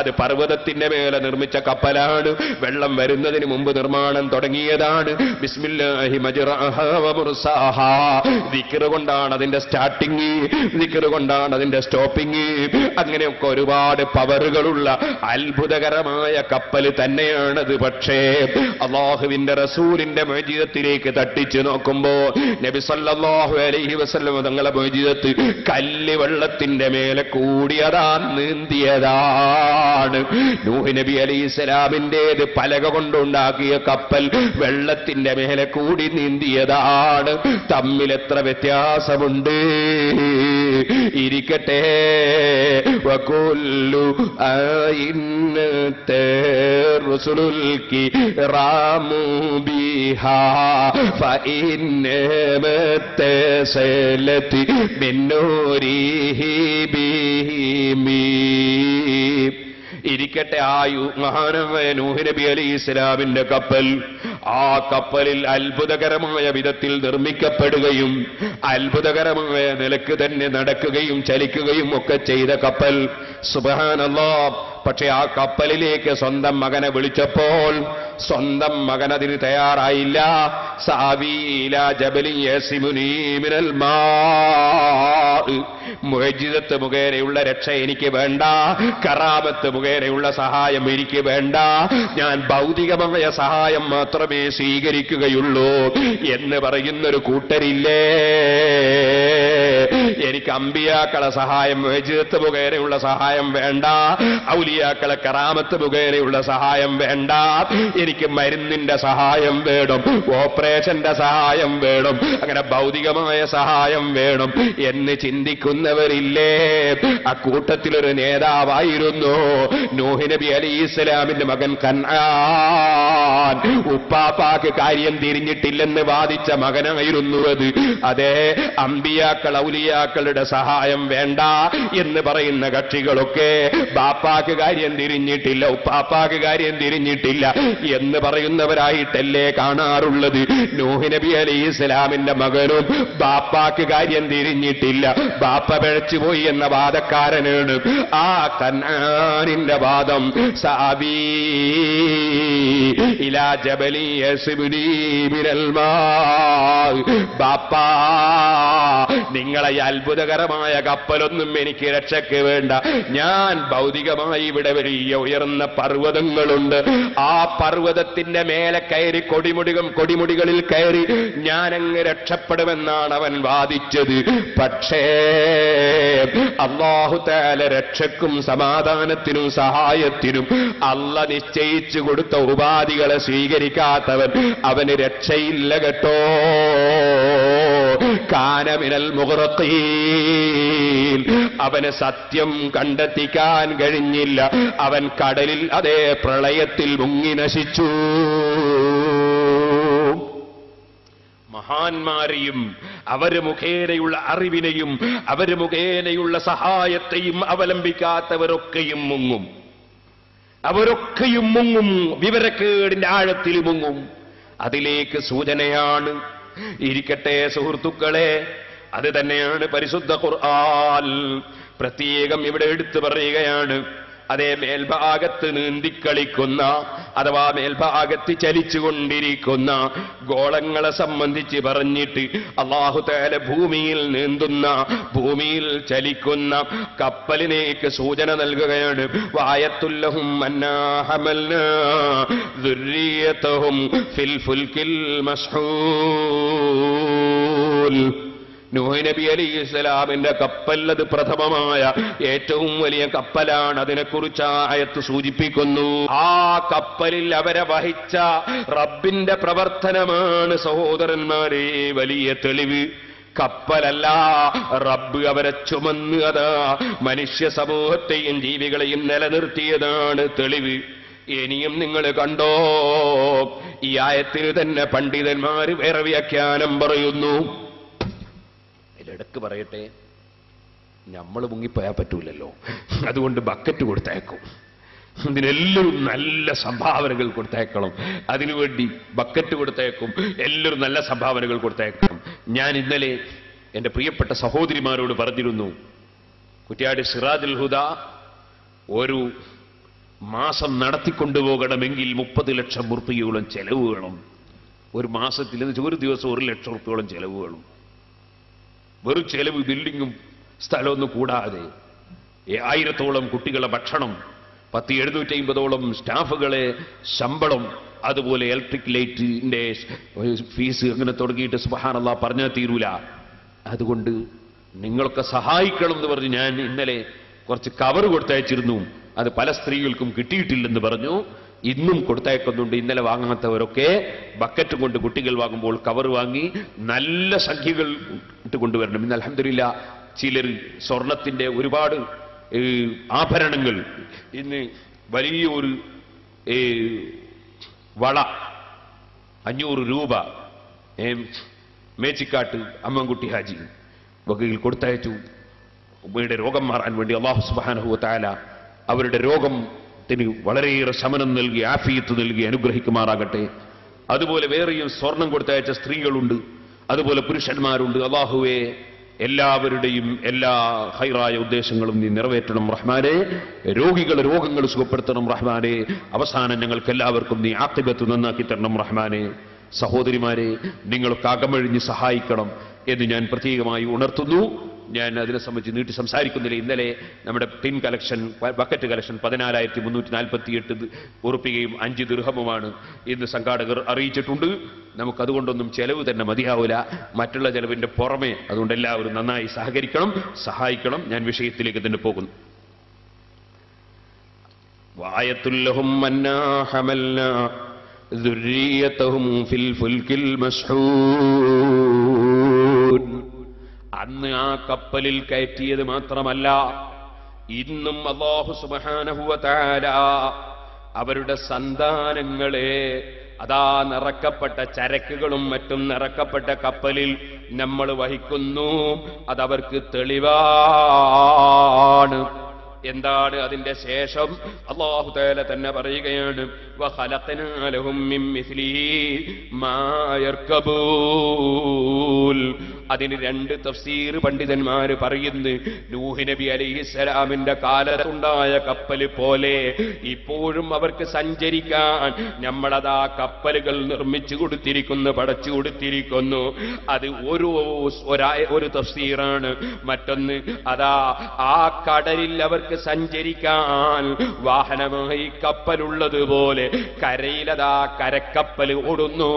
അത് പർവ്വതത്തിന്റെ മേലെ നിർമ്മിച്ച കപ്പലാണ്. വെള്ളം വരുന്നതിന് മുമ്പ് നിർമ്മാണം തുടങ്ങിയതാണ്. ബിസ്മില്ലാഹി മജ്റഹാ വ മുർസാഹാ. ദിക്ർ കൊണ്ടാണ് അതിന്റെ സ്റ്റാർട്ടിങ്, ദിക്ർ കൊണ്ടാണ് അതിന്റെ സ്റ്റോപ്പിങ്. അങ്ങനെയൊക്കെ ഒരുപാട് പവറുകളുള്ള അത്ഭുതകരമായ കപ്പൽ തന്നെയാണത്. പക്ഷേ അല്ലാഹുവിന്റെ റസൂലിന്റെ മുഅ്ജിസത്തിലേക്ക് തട്ടിച്ചു നോക്കുമ്പോ നബി സല്ലല്ലാഹു അലൈഹി വസല്ലം തങ്ങളുടെ മുഅ്ജിസത്ത് കല്ല് വെള്ളത്തിന്റെ മേലെ കൂടിയതാ, നീന്തിയതാണ്. നൂഹ് നബി അലൈഹിസ്സലാമിന്റേത് പലക കൊണ്ടുണ്ടാക്കിയ കപ്പൽ വെള്ളത്തിന്റെ മേലെ കൂടി നീന്തിയതാണ്. തമ്മിൽ എത്ര വ്യത്യാസമുണ്ട്! ഇരിക്കട്ടെ. വകുല്ലു ആയിന്നത റസൂലുൽ കിറാമു ബിഹാ ഫഇന്നമത്തസലത് മിന്നൂരിഹി ബിഹിമി. ഇരിക്കട്ടെ. ആ മഹാനായ നൂഹ് നബി അലൈഹിസ്സലാമിന്റെ കപ്പൽ, ആ കപ്പലിൽ അത്ഭുതകരമായ വിധത്തിൽ നിർമ്മിക്കപ്പെടുകയും അത്ഭുതകരമായ നിലക്ക് തന്നെ നടക്കുകയും ചലിക്കുകയും ഒക്കെ ചെയ്ത കപ്പൽ. സുബ്ഹാനല്ലാഹ്. പക്ഷെ ആ കപ്പലിലേക്ക് സ്വന്തം മകനെ വിളിച്ചപ്പോൾ സ്വന്തം മകൻ അതിന് തയ്യാറായില്ല. സാവീല ജബലിൻ യസിമുനി മിനൽ മാ. മുഅ്ജിസത്ത് മുഖേനയുള്ള രക്ഷ എനിക്ക് വേണ്ട, കറാമത്ത് മുഖേനയുള്ള സഹായം എനിക്ക് വേണ്ട, ഞാൻ ഭൗതികമായ സഹായം മാത്രമേ സ്വീകരിക്കുകയുള്ളൂ എന്ന് പറയുന്നൊരു കൂട്ടരില്ലേ? എനിക്ക് അമ്പിയാക്കളെ സഹായം, മുഅ്ജിസത്ത് മുഖേനയുള്ള സഹായം വേണ്ട, ഔലിയാക്കളെ കറാമത്ത് മുഖേനയുള്ള സഹായം വേണ്ട, എനിക്ക് മരുന്നിന്റെ സഹായം വേണം, ഓപ്പറേഷന്റെ സഹായം വേണം, അങ്ങനെ ഭൗതികമായ സഹായം വേണം എന്ന് ചിന്തിക്കുന്നവരില്ലേ? അക്കൂട്ടത്തിലൊരു നേതാവായിരുന്നു നൂഹ് നബി അലൈഹിസ്സലാമിന്റെ മകൻ കൻആൻ. ഉപ്പാപ്പാക്ക് കാര്യം തിരിഞ്ഞിട്ടില്ലെന്ന് വാദിച്ച മകനായിരുന്നു അത്. അതേ, അമ്പിയാക്കൾ ഔലിയാക്കളുടെ സഹായം വേണ്ട എന്ന് പറയുന്ന കക്ഷികളൊക്കെ ബാപ്പാക്ക് കാര്യം തിരിഞ്ഞിട്ടില്ല, ഉപ്പാപ്പാക്ക് കാര്യം തിരിഞ്ഞിട്ടില്ല എന്ന് പറയുന്നവരായിട്ടല്ലേ കാണാറുള്ളത്. നൂഹ് നബി അലൈഹിസ്സലാമിന്റെ മകനും ബാപ്പാക്ക് കാര്യം തിരിഞ്ഞിട്ടില്ല, ബാപ്പ പിഴച്ചുപോയി എന്ന വാദക്കാരനാണ്. ആ കനാനിന്റെ വാദം സാബീ ഇലാ ജബലി യസ്ബിനി മിനൽ മാ, ബാപ്പാ നിങ്ങളെ അത്ഭുതകരമായ കപ്പലൊന്നും എനിക്ക് രക്ഷയ്ക്ക് വേണ്ട. ഞാൻ ഭൗതികമായി ഇവിടെ വലിയ ഉയർന്ന പർവ്വതങ്ങളുണ്ട്, ആ പർവ്വതത്തിന്റെ മേലെ കയറി കൊടിമുടികളിൽ കയറി ഞാനങ്ങ് രക്ഷപ്പെടുമെന്നാണ് അവൻ വാദിച്ചത്. പക്ഷേ അല്ലാഹു തആല രക്ഷയ്ക്കും സമാധാനത്തിനും സഹായത്തിനും അല്ല നിശ്ചയിച്ചു കൊടുത്ത ഉപാധികളെ സ്വീകരിക്കാത്തവൻ അവന് രക്ഷയില്ല കേട്ടോ. കാന മിനൽ മുഗ്റഖീൻ, അവന് സത്യം കണ്ടെത്തിക്കാൻ കഴിഞ്ഞില്ല, അവൻ കടലിൽ അതേ പ്രളയത്തിൽ മുങ്ങി നശിച്ചു. മഹാന്മാരെയും അവര് മുഖേനയുള്ള അറിവിനെയും അവര് മുഖേനയുള്ള സഹായത്തെയും അവലംബിക്കാത്തവരൊക്കെയും മുങ്ങും, അവരൊക്കെയും മുങ്ങും, വിവരക്കേടിന്റെ ആഴത്തിൽ മുങ്ങും. അതിലേക്ക് സൂചനയാണ്. ഇരിക്കട്ടെ സുഹൃത്തുക്കളെ, അത് തന്നെയാണ് പരിശുദ്ധ ഖുർആൻ പ്രത്യേകം ഇവിടെ എടുത്തു പറയുകയാണ്. അതേ മേൽഭാഗത്ത് നീന്തിക്കളിക്കുന്ന അഥവാ മേൽഭാഗത്ത് ചലിച്ചുകൊണ്ടിരിക്കുന്ന ഗോളങ്ങളെ സംബന്ധിച്ച് പറഞ്ഞിട്ട് അല്ലാഹു തആല ഭൂമിയിൽ നീന്തുന്ന, ഭൂമിയിൽ ചലിക്കുന്ന കപ്പലിലേക്ക് സൂചന നൽകുകയാണ്. വആയത്തുൽ ലഹും അന്നാ ഹമൽനാ ദുർരിയതഹും ഫിൽ ഫുൽകിൽ മസ്ഹൂൽ. നൂഹ് നബി അലൈഹിസ്സലാമിന്റെ കപ്പൽ അത് പ്രഥമമായ ഏറ്റവും വലിയ കപ്പലാണ്. അതിനെക്കുറിച്ച് ആയത്ത് സൂചിപ്പിക്കുന്നു. ആ കപ്പലിൽ അവരെ വഹിച്ച റബ്ബിന്റെ പ്രവർത്തനമാണ് സഹോദരന്മാരെ വലിയ തെളിവ്. കപ്പലല്ല, റബ്ബ് അവരെ ചുമന്ന് അതാ മനുഷ്യ സമൂഹത്തെയും ജീവികളെയും നിലനിർത്തിയതാണ് തെളിവ്. ഇനിയും നിങ്ങൾ കണ്ടോ, ഈ ആയത്തിന് തന്നെ പണ്ഡിതന്മാർ വേറെ വ്യാഖ്യാനം പറയുന്നു. ഇടക്ക് പറയട്ടെ, നമ്മൾ മുങ്ങിപ്പോയാൽ പറ്റൂലല്ലോ, അതുകൊണ്ട് ബക്കറ്റ് കൊടുത്തേക്കും. ഇതിനെല്ലാവരും നല്ല സംഭാവനകൾ കൊടുത്തേക്കണം, അതിനുവേണ്ടി ബക്കറ്റ് കൊടുത്തേക്കും, എല്ലാവരും നല്ല സംഭാവനകൾ കൊടുത്തേക്കണം. ഞാൻ ഇന്നലെ എൻ്റെ പ്രിയപ്പെട്ട സഹോദരിമാരോട് പറഞ്ഞിരുന്നു, കുറ്റ്യാടി സിറാജുൽ ഹുദ ഒരു മാസം നടത്തിക്കൊണ്ടുപോകണമെങ്കിൽ 30 ലക്ഷം ഉറുപ്പികയോളം ചെലവ് വേണം. ഒരു മാസത്തിൽ ഒരു ദിവസം 1 ലക്ഷം ഉറുപ്പികയോളം ചെലവ് വേണം. വെറും ചെലവ്, ബിൽഡിങ്ങും സ്ഥലമൊന്നും കൂടാതെ 1000-ഓളം കുട്ടികളെ ഭക്ഷണം, 750-ഓളം സ്റ്റാഫുകളെ ശമ്പളം, അതുപോലെ ഇലക്ട്രിക് ലൈറ്റിന്റെ ഫീസ്, അങ്ങനെ തുടങ്ങിയിട്ട് സുബ്ഹാനല്ലാഹ് പറഞ്ഞാൽ തീരൂല. അതുകൊണ്ട് നിങ്ങളൊക്കെ സഹായിക്കണം എന്ന് പറഞ്ഞ് ഞാൻ ഇന്നലെ കുറച്ച് കവർ കൊടുത്തയച്ചിരുന്നു. അത് പല സ്ത്രീകൾക്കും കിട്ടിയിട്ടില്ലെന്ന് പറഞ്ഞു. ഇന്നും കൊടുത്തയക്കുന്നുണ്ട്. ഇന്നലെ വാങ്ങാത്തവരൊക്കെ ബക്കറ്റ് കൊണ്ട് കുട്ടികൾ വാങ്ങുമ്പോൾ കവർ വാങ്ങി നല്ല സംഖ്യകൾ ഇട്ട് കൊണ്ടുവരണം. ഇന്ന് അൽഹംദുലില്ലാ ചിലർ സ്വർണത്തിന്റെ ഒരുപാട് ആഭരണങ്ങൾ, ഇന്ന് വലിയൊരു വള 500 രൂപ മേച്ചിക്കാട്ട് അമ്മൻകുട്ടി ഹാജി വകയിൽ കൊടുത്തയച്ചു. ഉമ്മയുടെ രോഗം മാറാൻ വേണ്ടി അല്ലാഹു സുബ്ഹാനഹു വ തആല അവരുടെ രോഗത്തിന് വളരെയേറെ ശമനം നൽകി ആഫിയത്ത് നൽകി അനുഗ്രഹിക്കുമാറാകട്ടെ. അതുപോലെ വേറെയും സ്വർണം കൊടുത്തയച്ച സ്ത്രീകളുണ്ട്, അതുപോലെ പുരുഷന്മാരുണ്ട്. അല്ലാഹുവേ, എല്ലാവരുടെയും എല്ലാ ഹൈറായ ഉദ്ദേശങ്ങളും നീ നിറവേറ്റണം റഹ്മാനെ. രോഗങ്ങൾ സുഖപ്പെടുത്തണം റഹ്മാനെ. അവസാനം ഞങ്ങൾക്ക് എല്ലാവർക്കും നീ ആഖിബത്ത് നന്നാക്കി തരണം റഹ്മാനെ. സഹോദരിമാരെ, നിങ്ങൾക്ക് അകമഴിഞ്ഞ് സഹായിക്കണം എന്ന് ഞാൻ പ്രത്യേകമായി ഉണർത്തുന്നു. ഞാൻ അതിനെ സംബന്ധിച്ച് നീട്ടി സംസാരിക്കുന്നില്ല. ഇന്നലെ നമ്മുടെ ടിൻ കളക്ഷൻ, ബക്കറ്റ് കളക്ഷൻ 14,348 ഉറുപ്പികയും 5 ദിർഹമുമാണ് ഇന്ന് സംഘാടകർ അറിയിച്ചിട്ടുണ്ട്. നമുക്കതുകൊണ്ടൊന്നും ചെലവ് തന്നെ മതിയാവില്ല, മറ്റുള്ള ചെലവിന്റെ പുറമെ. അതുകൊണ്ട് എല്ലാവരും നന്നായി സഹകരിക്കണം, സഹായിക്കണം. ഞാൻ വിഷയത്തിലേക്ക് തന്നെ പോകുന്നു. വആയത്തുൽ ലഹും അന്നാ ഹമൽനാ ദുർരിയതഹും ഫിൽ ഫുൽകിൽ മസ്ഹൂൻ. അന്ന് ആ കപ്പലിൽ കയറ്റിയത് മാത്രമല്ല, ഇന്നും അല്ലാഹു സുബ്ഹാനഹു വ തആല അവരുടെ സന്താനങ്ങളെ അതാ നിറക്കപ്പെട്ട ചരക്കുകളും മറ്റും നിറക്കപ്പെട്ട കപ്പലിൽ നമ്മൾ വഹിക്കുന്നു. അതവർക്ക് തെളിവാണ്. എന്താണ് അതിന്റെ ശേഷം? അല്ലാഹു തആല തന്നെ പറയുകയാണ്, വഖലഖനാ ലഹും മിൻ മിസ്ലിഹി മാ യർകബൂൻ. അതിന് രണ്ട് തഫ്സീർ പണ്ഡിതന്മാർ പറയുന്നു. നൂഹ് നബി അലൈഹിസ്സലാമിന്റെ കാലത്തുണ്ടായ കപ്പൽ പോലെ ഇപ്പോഴും അവർക്ക് സഞ്ചരിക്കാൻ നമ്മളതാ കപ്പലുകൾ നിർമ്മിച്ചു കൊടുത്തിരിക്കുന്നു, പടച്ചു കൊടുത്തിരിക്കുന്നു. അത് ഒരു തഫ്സീറാണ്. മറ്റൊന്ന്, അതാ ആ കടലിൽ അവർക്ക് സഞ്ചരിക്കാൻ വാഹനമായി കപ്പലുള്ളതുപോലെ കരയിലതാ കരക്കപ്പൽ ഓടുന്നു.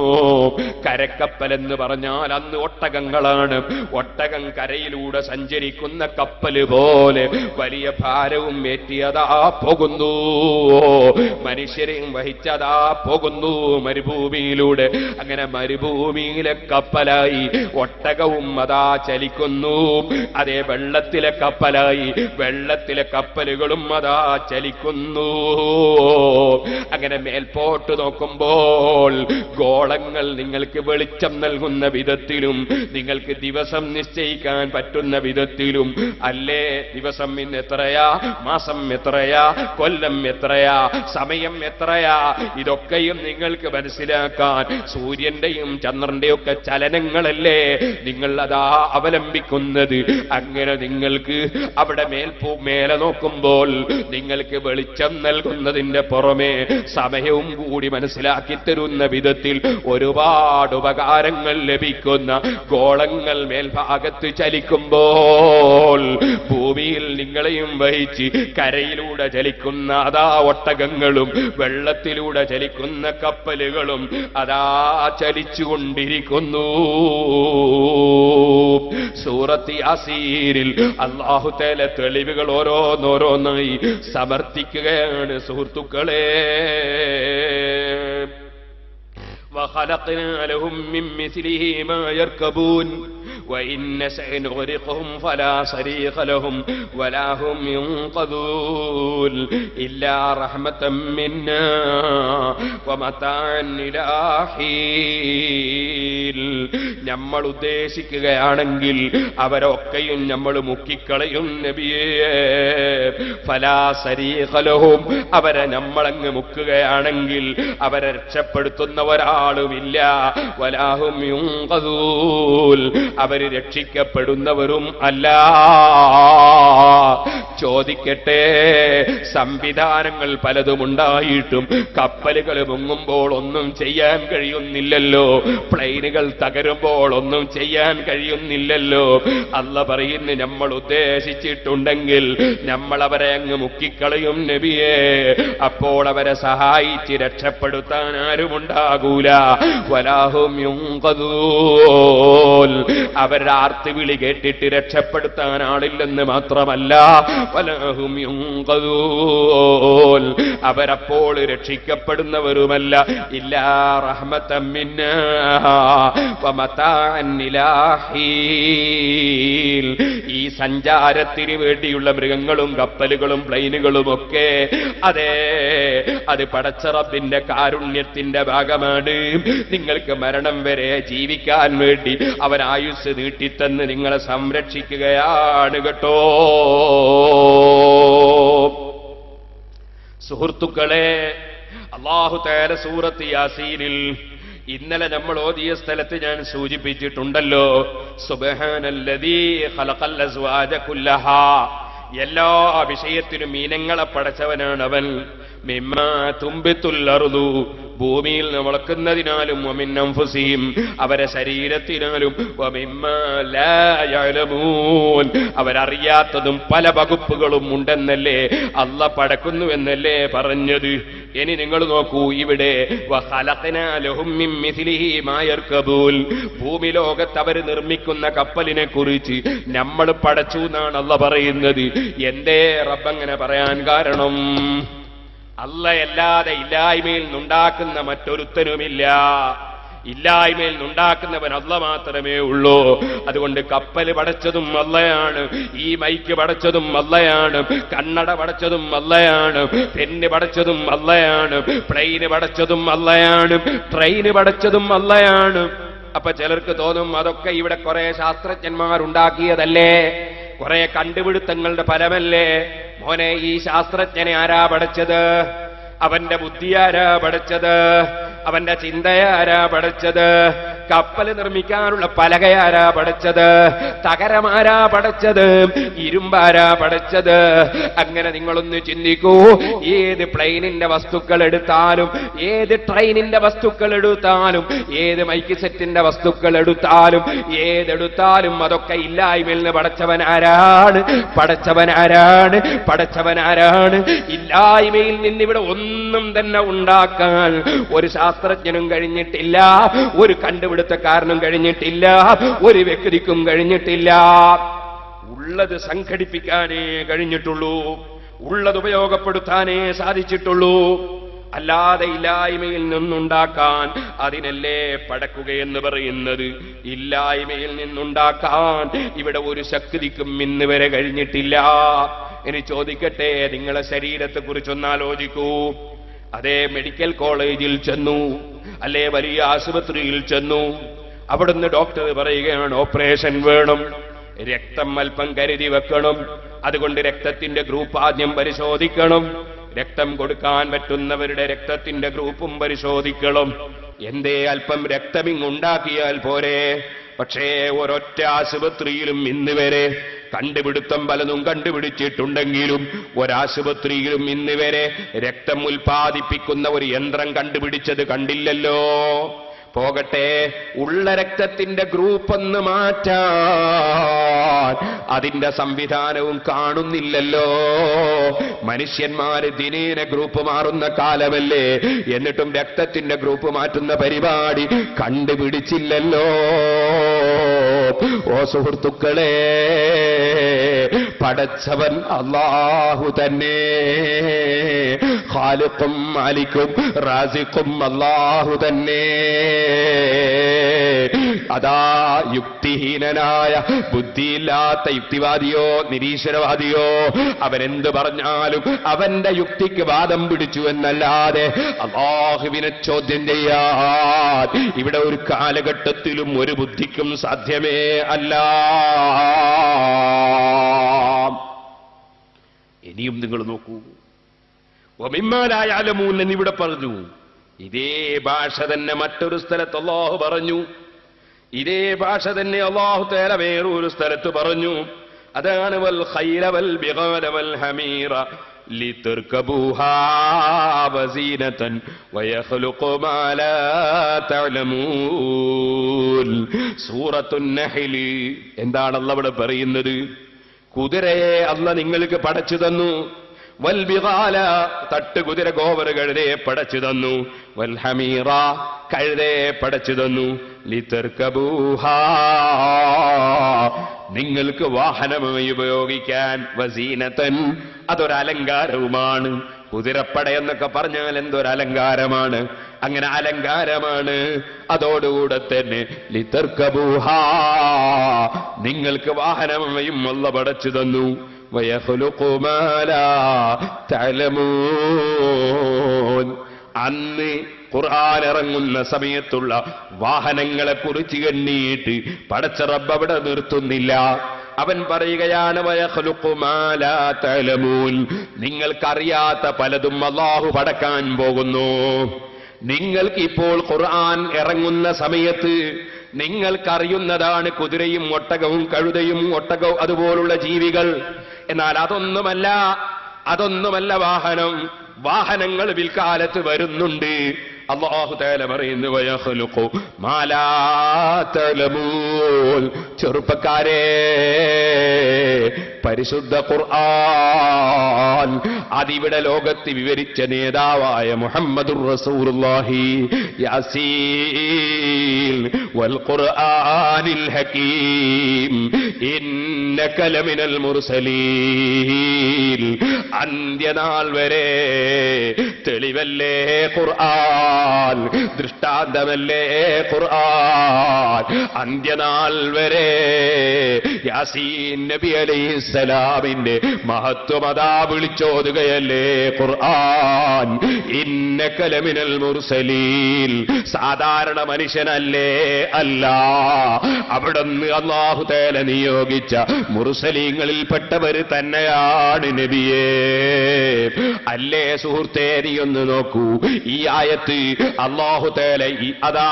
കരക്കപ്പൽ എന്ന് പറഞ്ഞാൽ അന്ന് ഒട്ടകങ്ങളാണ്. ഒട്ടകം കരയിലൂടെ സഞ്ചരിക്കുന്ന കപ്പല് പോലെ വലിയ ഭാരവും ഏറ്റിയതാ പോകുന്നു. മനുഷ്യരെയും വഹിച്ചതാ പോകുന്നു മരുഭൂമിയിലൂടെ. അങ്ങനെ മരുഭൂമിയിലെ കപ്പലായി ഒട്ടകവും അതാ ചലിക്കുന്നു. അതേ വെള്ളത്തിലെ കപ്പലായി വെള്ളത്തിലെ കപ്പലുകളും അതാ ചലിക്കുന്നു. അങ്ങനെ മേൽപോട്ട് നോക്കുമ്പോൾ ഗോളങ്ങൾ നിങ്ങൾക്ക് വെളിച്ചം നൽകുന്ന വിധത്തിലും നിങ്ങൾക്ക് ദിവസം നിശ്ചയിക്കാൻ പറ്റുന്ന വിധത്തിലും അല്ലേ? ദിവസം ഇന്ന് എത്രയാ, മാസം എത്രയാ, കൊല്ലം എത്രയാ, സമയം എത്രയാ, ഇതൊക്കെയും നിങ്ങൾക്ക് മനസ്സിലാക്കാൻ സൂര്യന്റെയും ചന്ദ്രന്റെയും ഒക്കെ ചലനങ്ങളല്ലേ നിങ്ങൾ അതാ അവലംബിക്കുന്നത്. അങ്ങനെ നിങ്ങൾക്ക് അവിടെ മേലെ നോക്കുമ്പോൾ നിങ്ങൾക്ക് വെളിച്ചം നൽകുന്നതിന്റെ പുറമെ സമയവും കൂടി മനസ്സിലാക്കി തരുന്ന വിധത്തിൽ ഒരുപാട് ഉപകാരങ്ങൾ ലഭിക്കുന്ന ഗോളങ്ങൾ മേൽഭാഗത്ത് ചലിക്കുമ്പോൾ ഭൂമിയിൽ നിങ്ങളെയും വഹിച്ച് കരയിലൂടെ ചലിക്കുന്ന അതാ ഒട്ടകങ്ങളും വെള്ളത്തിലൂടെ ചലിക്കുന്ന കപ്പലുകളും അതാ ചലിച്ചുകൊണ്ടിരിക്കുന്നു. സൂറത്ത് യാസീനിൽ അല്ലാഹു തആല തെളിവുകൾ ഓരോന്നോരോന്നായി സമർത്ഥിക്കുകയാണ് സുഹൃത്തുക്കളെ. وخلقنا لهم من مثله ما يركبون وإن نشأ نغرقهم فلا صريخ لهم ولا هم ينقذون إلا رحمة منا ومتاعا إلى حين. നമ്മൾ ഉദ്ദേശിക്കുകയാണെങ്കിൽ അവരൊക്കെയും നമ്മൾ മുക്കിക്കളയും നബിയേ. ഫലാ സരീഖ ലഹും, അവരെ നമ്മളങ്ങ് മുക്കുകയാണെങ്കിൽ അവരെ രക്ഷപ്പെടുത്തുന്ന ഒരാളുമില്ല. വലാഹും യുൻഖദൂൻ, അവര് രക്ഷിക്കപ്പെടുന്നവരും അല്ല. ചോദിക്കട്ടെ, സംവിധാനങ്ങൾ പലതുമുണ്ടായിട്ടും കപ്പലുകൾ മുങ്ങുമ്പോൾ ഒന്നും ചെയ്യാൻ കഴിയുന്നില്ലല്ലോ, പ്ലെയിനുകൾ തകരുമ്പോൾ ഒന്നും ചെയ്യാൻ കഴിയുന്നില്ലല്ലോ. അല്ലാഹ് പറയുന്നു, നമ്മൾ ഉദ്ദേശിച്ചിട്ടുണ്ടെങ്കിൽ നമ്മൾ അവരെ അങ്ങ് മുക്കിക്കളയും നബിയേ. അപ്പോൾ അവരെ സഹായിച്ച് രക്ഷപ്പെടുത്താൻ ആരുമുണ്ടാകൂല. വലാഹും യുൻഖദൂൻ, അവരുടെ ആർത്തിവിളി കേട്ടിട്ട് രക്ഷപ്പെടുത്താൻ ആളില്ലെന്ന് മാത്രമല്ല, വലാഹും യുൻഖദൂൻ, അവരപ്പോൾ രക്ഷിക്കപ്പെടുന്നവരുമല്ല. ഇല്ലാ റഹ്മതൻ മിന്നാ വമതാഅൻ ഇലാ ഹീൻ. ഈ സഞ്ചാരത്തിന് വേണ്ടിയുള്ള മൃഗങ്ങളും കപ്പലുകളും പ്ലെയിനുകളും ഒക്കെ അതെ, അത് പടച്ച റബ്ബിന്റെ കാരുണ്യത്തിന്റെ ഭാഗമാണ്. നിങ്ങൾക്ക് മരണം വരെ ജീവിക്കാൻ വേണ്ടി അവൻ ആയുസ് നീട്ടിത്തന്ന് നിങ്ങളെ സംരക്ഷിക്കുകയാണ് കേട്ടോ. സുഹൃത്തുക്കളെ, അല്ലാഹു തആല സൂറത്ത് യാസീനിൽ ഇന്നലെ നമ്മൾ ഓതിയ സ്ഥലത്ത് ഞാൻ സൂചിപ്പിച്ചിട്ടുണ്ടല്ലോ, സുബ്ഹാനല്ലദീ ഖലഖൽ അസ്വാജ കുല്ലഹാ, എല്ലാ വിഷയത്തിനും ഇനങ്ങളെ പടച്ചവനാണ് അവൻ. മിമ്മാ തുംബിത്തുൽ അർദു, ഭൂമിയിൽ മുളക്കുന്നതിനാലും വമിൻ അൻഫുസിഹിം, അവരെ ശരീരത്തിനാലും വമിമ്മാ ലാ യഅലമൂൻ, അവരറിയാത്തതും പല വകുപ്പുകളും ഉണ്ടെന്നല്ലേ അല്ലാഹ് പടക്കുന്നു എന്നല്ലേ പറഞ്ഞത്. ഇനി നിങ്ങൾ നോക്കൂ, ഇവിടെ വഖലഖനാ ലഹും മിൻ മിസ്ലിഹി മാ യർകബൂൻ, ഭൂമി ലോകത്ത് അവർ നിർമ്മിക്കുന്ന കപ്പലിനെ കുറിച്ച് നമ്മൾ പടച്ചു എന്നാണ് അല്ലാഹ് പറയുന്നത്. എന്തേ റബ്ബങ്ങനെ പറയാൻ കാരണം? അല്ലാഹയല്ലാതെ ഇല്ലായ്മയിൽ നിന്നുണ്ടാക്കുന്ന മറ്റൊരുത്തനുമില്ല. ഇല്ലായ്മയിൽ നിന്നുണ്ടാക്കുന്നവൻ അല്ലാഹ് മാത്രമേ ഉള്ളൂ. അതുകൊണ്ട് കപ്പൽ പടച്ചതും അല്ലാഹയാണ്, ഈ മൈക്ക് പടച്ചതും അല്ലാഹയാണ്, കണ്ണട പടച്ചതും അല്ലാഹയാണ്, പെണ്ണ് പടച്ചതും അല്ലാഹയാണ്, പ്ലെയിന് പടച്ചതും അല്ലാഹയാണ്, ട്രെയിന് പടച്ചതും അല്ലാഹയാണ്. അപ്പൊ ചിലർക്ക് തോന്നും അതൊക്കെ ഇവിടെ കുറെ ശാസ്ത്രജ്ഞന്മാരുണ്ടാക്കിയതല്ലേ, കുറെ കണ്ടുപിടുത്തങ്ങളുടെ ഫലമല്ലേ. മോനെ, ഈ ശാസ്ത്രജ്ഞനെ ആരാ പഠിച്ചത്? അവന്റെ ബുദ്ധി ആരാ പഠിച്ചത്? അവന്റെ ചിന്തയാരാ പഠിച്ചത്? കപ്പൽ നിർമ്മിക്കാനുള്ള പലകയാരാ പഠിച്ചത്? തകരമാരാ പഠിച്ചത്? ഇരുമ്പാരാ പഠിച്ചത്? അങ്ങനെ നിങ്ങളൊന്ന് ചിന്തിക്കൂ. ഏത് പ്ലെയിനിന്റെ വസ്തുക്കൾ എടുത്താലും, ഏത് ട്രെയിനിന്റെ വസ്തുക്കൾ എടുത്താലും, ഏത് മൈക്ക് സെറ്റിന്റെ വസ്തുക്കൾ എടുത്താലും, ഏതെടുത്താലും അതൊക്കെ ഇല്ലായ്മയിൽ നിന്ന് പഠിച്ചവനാരാണ്? പഠിച്ചവനാരാണ്? പഠിച്ചവനാരാണ്? ഇല്ലായ്മയിൽ നിന്നിവിടെ ഒന്നും തന്നെ ഉണ്ടാക്കാൻ ഒരു ശാസ്ത്രജ്ഞനും കഴിഞ്ഞിട്ടില്ല, ഒരു കണ്ടുപിടുത്തക്കാരനും കഴിഞ്ഞിട്ടില്ല, ഒരു വ്യക്തിക്കും കഴിഞ്ഞിട്ടില്ല. ഉള്ളത് സംഘടിപ്പിക്കാനേ കഴിഞ്ഞിട്ടുള്ളൂ, ഉള്ളത് ഉപയോഗപ്പെടുത്താനേ സാധിച്ചിട്ടുള്ളൂ. അല്ലാതെ ഇല്ലായ്മയിൽ നിന്നുണ്ടാക്കാൻ, അതിനല്ലേ പടക്കുകയെന്ന് പറയുന്നത്. ഇല്ലായ്മയിൽ നിന്നുണ്ടാക്കാൻ ഇവിടെ ഒരു ശക്തിക്കും ഇന്ന് വരെ കഴിഞ്ഞിട്ടില്ല. ഇനി ചോദിക്കട്ടെ, നിങ്ങളെ ശരീരത്തെ കുറിച്ചൊന്നാലോചിക്കൂ. അതേ മെഡിക്കൽ കോളേജിൽ ചെന്നു, അല്ലേ വലിയ ആശുപത്രിയിൽ ചെന്നു, അവിടുന്ന് ഡോക്ടർ പറയുകയാണ് ഓപ്പറേഷൻ വേണം, രക്തം അല്പം കരുതി വെക്കണം, അതുകൊണ്ട് രക്തത്തിന്റെ ഗ്രൂപ്പ് ആദ്യം പരിശോധിക്കണം, രക്തം കൊടുക്കാൻ പറ്റുന്നവരുടെ രക്തത്തിന്റെ ഗ്രൂപ്പും പരിശോധിക്കണം. എന്തേ അല്പം രക്തമിങ്ങുണ്ടാക്കിയാൽ പോരെ? പക്ഷേ ഒരൊറ്റ ആശുപത്രിയിലും ഇന്ന് വരെ കണ്ടുപിടുത്തം പലതും കണ്ടുപിടിച്ചിട്ടുണ്ടെങ്കിലും ഒരാശുപത്രിയിലും ഇന്ന് വരെ രക്തം ഉൽപ്പാദിപ്പിക്കുന്ന ഒരു യന്ത്രം കണ്ടുപിടിച്ചത് കണ്ടില്ലല്ലോ. പോകട്ടെ, ഉള്ള രക്തത്തിന്റെ ഗ്രൂപ്പ് ഒന്ന് മാറ്റാൻ അതിന്റെ സംവിധാനവും കാണുന്നില്ലല്ലോ. മനുഷ്യന്മാര് ദിനേന ഗ്രൂപ്പ് മാറുന്ന കാലമല്ലേ, എന്നിട്ടും രക്തത്തിന്റെ ഗ്രൂപ്പ് മാറ്റുന്ന പരിപാടി കണ്ടുപിടിച്ചില്ലല്ലോ. ഓ സുഹൃത്തുക്കളെ, പടച്ചവൻ അല്ലാഹു തന്നെ, ഖാലിഖും മാലിക്കും റാസിഖും അല്ലാഹു തന്നെ. അതാ യുക്തിഹീനനായ ബുദ്ധിയില്ലാത്ത യുക്തിവാദിയോ നിരീശ്വരവാദിയോ അവനെന്ത് പറഞ്ഞാലും അവന്റെ യുക്തിക്ക് വാദം പിടിച്ചു എന്നല്ലാതെ അല്ലാഹുവിനെ ചോദ്യം ചെയ്യാൻ ഇവിടെ ഒരു കാലഘട്ടത്തിലും ഒരു ബുദ്ധിക്കും സാധ്യമേ അല്ല. ഇനിയും നിങ്ങൾ നോക്കൂ, വമിമ്മാലായാലമൂൻ എന്നിവിടെ പറഞ്ഞു. ഇതേ ഭാഷ തന്നെ മറ്റൊരു സ്ഥലത്ത് അല്ലാഹു പറഞ്ഞു. ഇതേ ഭാഷ തന്നെ അല്ലാഹു തആല വേറൊരു സ്ഥലത്ത് പറഞ്ഞു. അതാണ് വൽ ഖൈല വൽ ബിഗാല വൽ ഹമീറ ലിതർകബൂഹാ വസീനതൻ വയഖ്ലുഖു മാ ലാ തഅലമൂൻ. സൂറത്തുൻ നഹ്ൽ. എന്താണ് അല്ലാഹു ഇവിടെ പറയുന്നത്? കുതിരയെ അല്ലാഹു നിങ്ങൾക്ക് പടച്ചു തന്നു. വൽ ബിഗാല, തട്ടുകുതിര ഗോവർ കഴുതയെ പടച്ചു തന്നു. വൽ ഹമീറ, കഴുതയെ പടച്ചു തന്നു. ലിതർകബൂഹാ, നിങ്ങൾക്ക് വാഹനമായി ഉപയോഗിക്കാൻ. വസീനതൻ, അതൊരലങ്കാരവുമാണ്. കുതിരപ്പട എന്നൊക്കെ പറഞ്ഞാൽ എന്തൊരലങ്കാരമാണ്. അങ്ങനെ അലങ്കാരമാണ്. അതോടുകൂടെ തന്നെ ലിതർകബൂഹാ, നിങ്ങൾക്ക് വാഹനമായും അല്ലാഹു പടച്ചു തന്നു. വയഖ്ലുഖു മാ ലാ തഅലമൂൻ. അന്ന് ഖുർആൻ ഇറങ്ങുന്ന സമയത്തുള്ള വാഹനങ്ങളെ കുറിച്ച് എണ്ണിയിട്ട് പടച്ച റബ്ബ് അവിടെ നിർത്തുന്നില്ല. അവൻ പറയുകയാണ് വയഖ്ലുഖു മാ ലാ തഅലമൂൻ, നിങ്ങൾക്കറിയാത്ത പലതും അല്ലാഹു പടക്കാൻ പോകുന്നു. നിങ്ങൾക്ക് ഇപ്പോൾ ഖുർആൻ ഇറങ്ങുന്ന സമയത്ത് നിങ്ങൾക്കറിയുന്നതാണ് കുതിരയും ഒട്ടകവും കഴുതയും ഒട്ടകവും അതുപോലുള്ള ജീവികൾ. എന്നാൽ അതൊന്നുമല്ല വാഹനം. വാഹനങ്ങൾ പിൽക്കാലത്ത് വരുന്നുണ്ട്. അല്ലാഹു തആല പറയുന്നു വയഖ്ലുഖു മാ ലാ തഅലമൂൻ. ചെറുപ്പക്കാരെ, പരിശുദ്ധ ഖുർആൻ അതിവിടെ ലോകത്ത് വിവരിച്ച നേതാവായ മുഹമ്മദുർ റസൂലുള്ളാഹി യാസീൻ വൽ ഖുർആനിൽ ഹകീം ഇന്നക ലമിനൽ മുർസലീൻ. അന്ത്യനാൾ വരെ തെളിവല്ലേ ഖുർആൻ, ദൃഷ്ടാന്തമല്ലേ ഖുർആൻ. അന്ത്യനാൾ വരെ യാസീൻ നബി അലൈഹിസ്സലാമിന്റെ മഹത്വം അതാ വിളിച്ചോതുകയല്ലേ ഖുർആൻ. ഇന്നക ലമിനൽ മുർസലീൻ, സാധാരണ മനുഷ്യനല്ലേ അല്ല, അവിടുന്ന് അല്ലാഹു തആല നിയോഗിച്ച മുർസലീങ്ങളിൽപ്പെട്ടവർ തന്നെയാണ് നബിയേ. അല്ലേ സുഹൃത്തേ, നീ ഒന്ന് നോക്കൂ, ഈ ആയത്ത് അല്ലാഹു തആല അതാ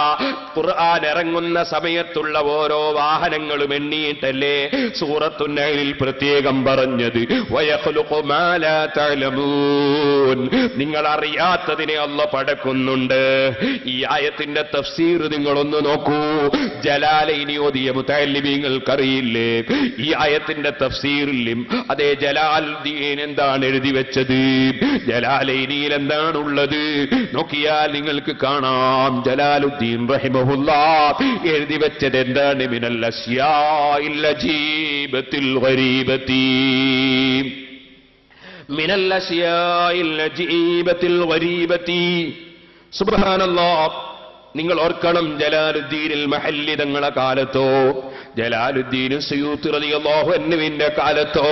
ഖുർആൻ ഇറങ്ങുന്ന സമയത്തുള്ള ഓരോ വാഹനങ്ങളും എണ്ണിയിട്ടല്ലേ സൂറത്തുൻ നഹ്ലിൽ പ്രത്യേകം പറഞ്ഞത്. വയഖ്ലുഖു മാ ലാ തഅലമൂൻ, നിങ്ങൾ അറിയാത്തതിനെ അല്ലാഹു പടക്കുന്നുണ്ട്. ഈ ആയത്തിന്റെ തഫ്സീർ നിങ്ങളൊന്ന് നോക്കൂ. ജലാലൈനി ഓതിയ മുതഅല്ലിമീങ്ങൾക്കറിയില്ലേ ഈ ആയത്തിന്റെ തഫ്സീറിലും അതേ ജലാലുദ്ദീൻ എന്താണ് എഴുതി വെച്ചത്, ജലാലൈനിയിൽ എന്താണുള്ളത് നോക്കിയാൽ നിങ്ങൾക്ക് കാണാം. ജലാലുദ്ദീൻ റഹിമഹുല്ലാഹ് എഴുതി വെച്ചത് എന്താണ്? മിനൽ അസ്യാഇൽ അജീബത്തിൽ ഗരീബത്തി, മിനൽ അസ്യാഇൽ അജീബത്തിൽ ഗരീബത്തി. സുബ്ഹാനല്ലാഹ്, നിങ്ങൾ ഓർക്കണം, ജലാലുദ്ദീനിൽ മഹല്ലി തങ്ങളെ കാലത്തോ ജലാലുദ്ദീൻ സുയൂത്തി റളിയല്ലാഹു അൻഹുവിന്റെ കാലത്തോ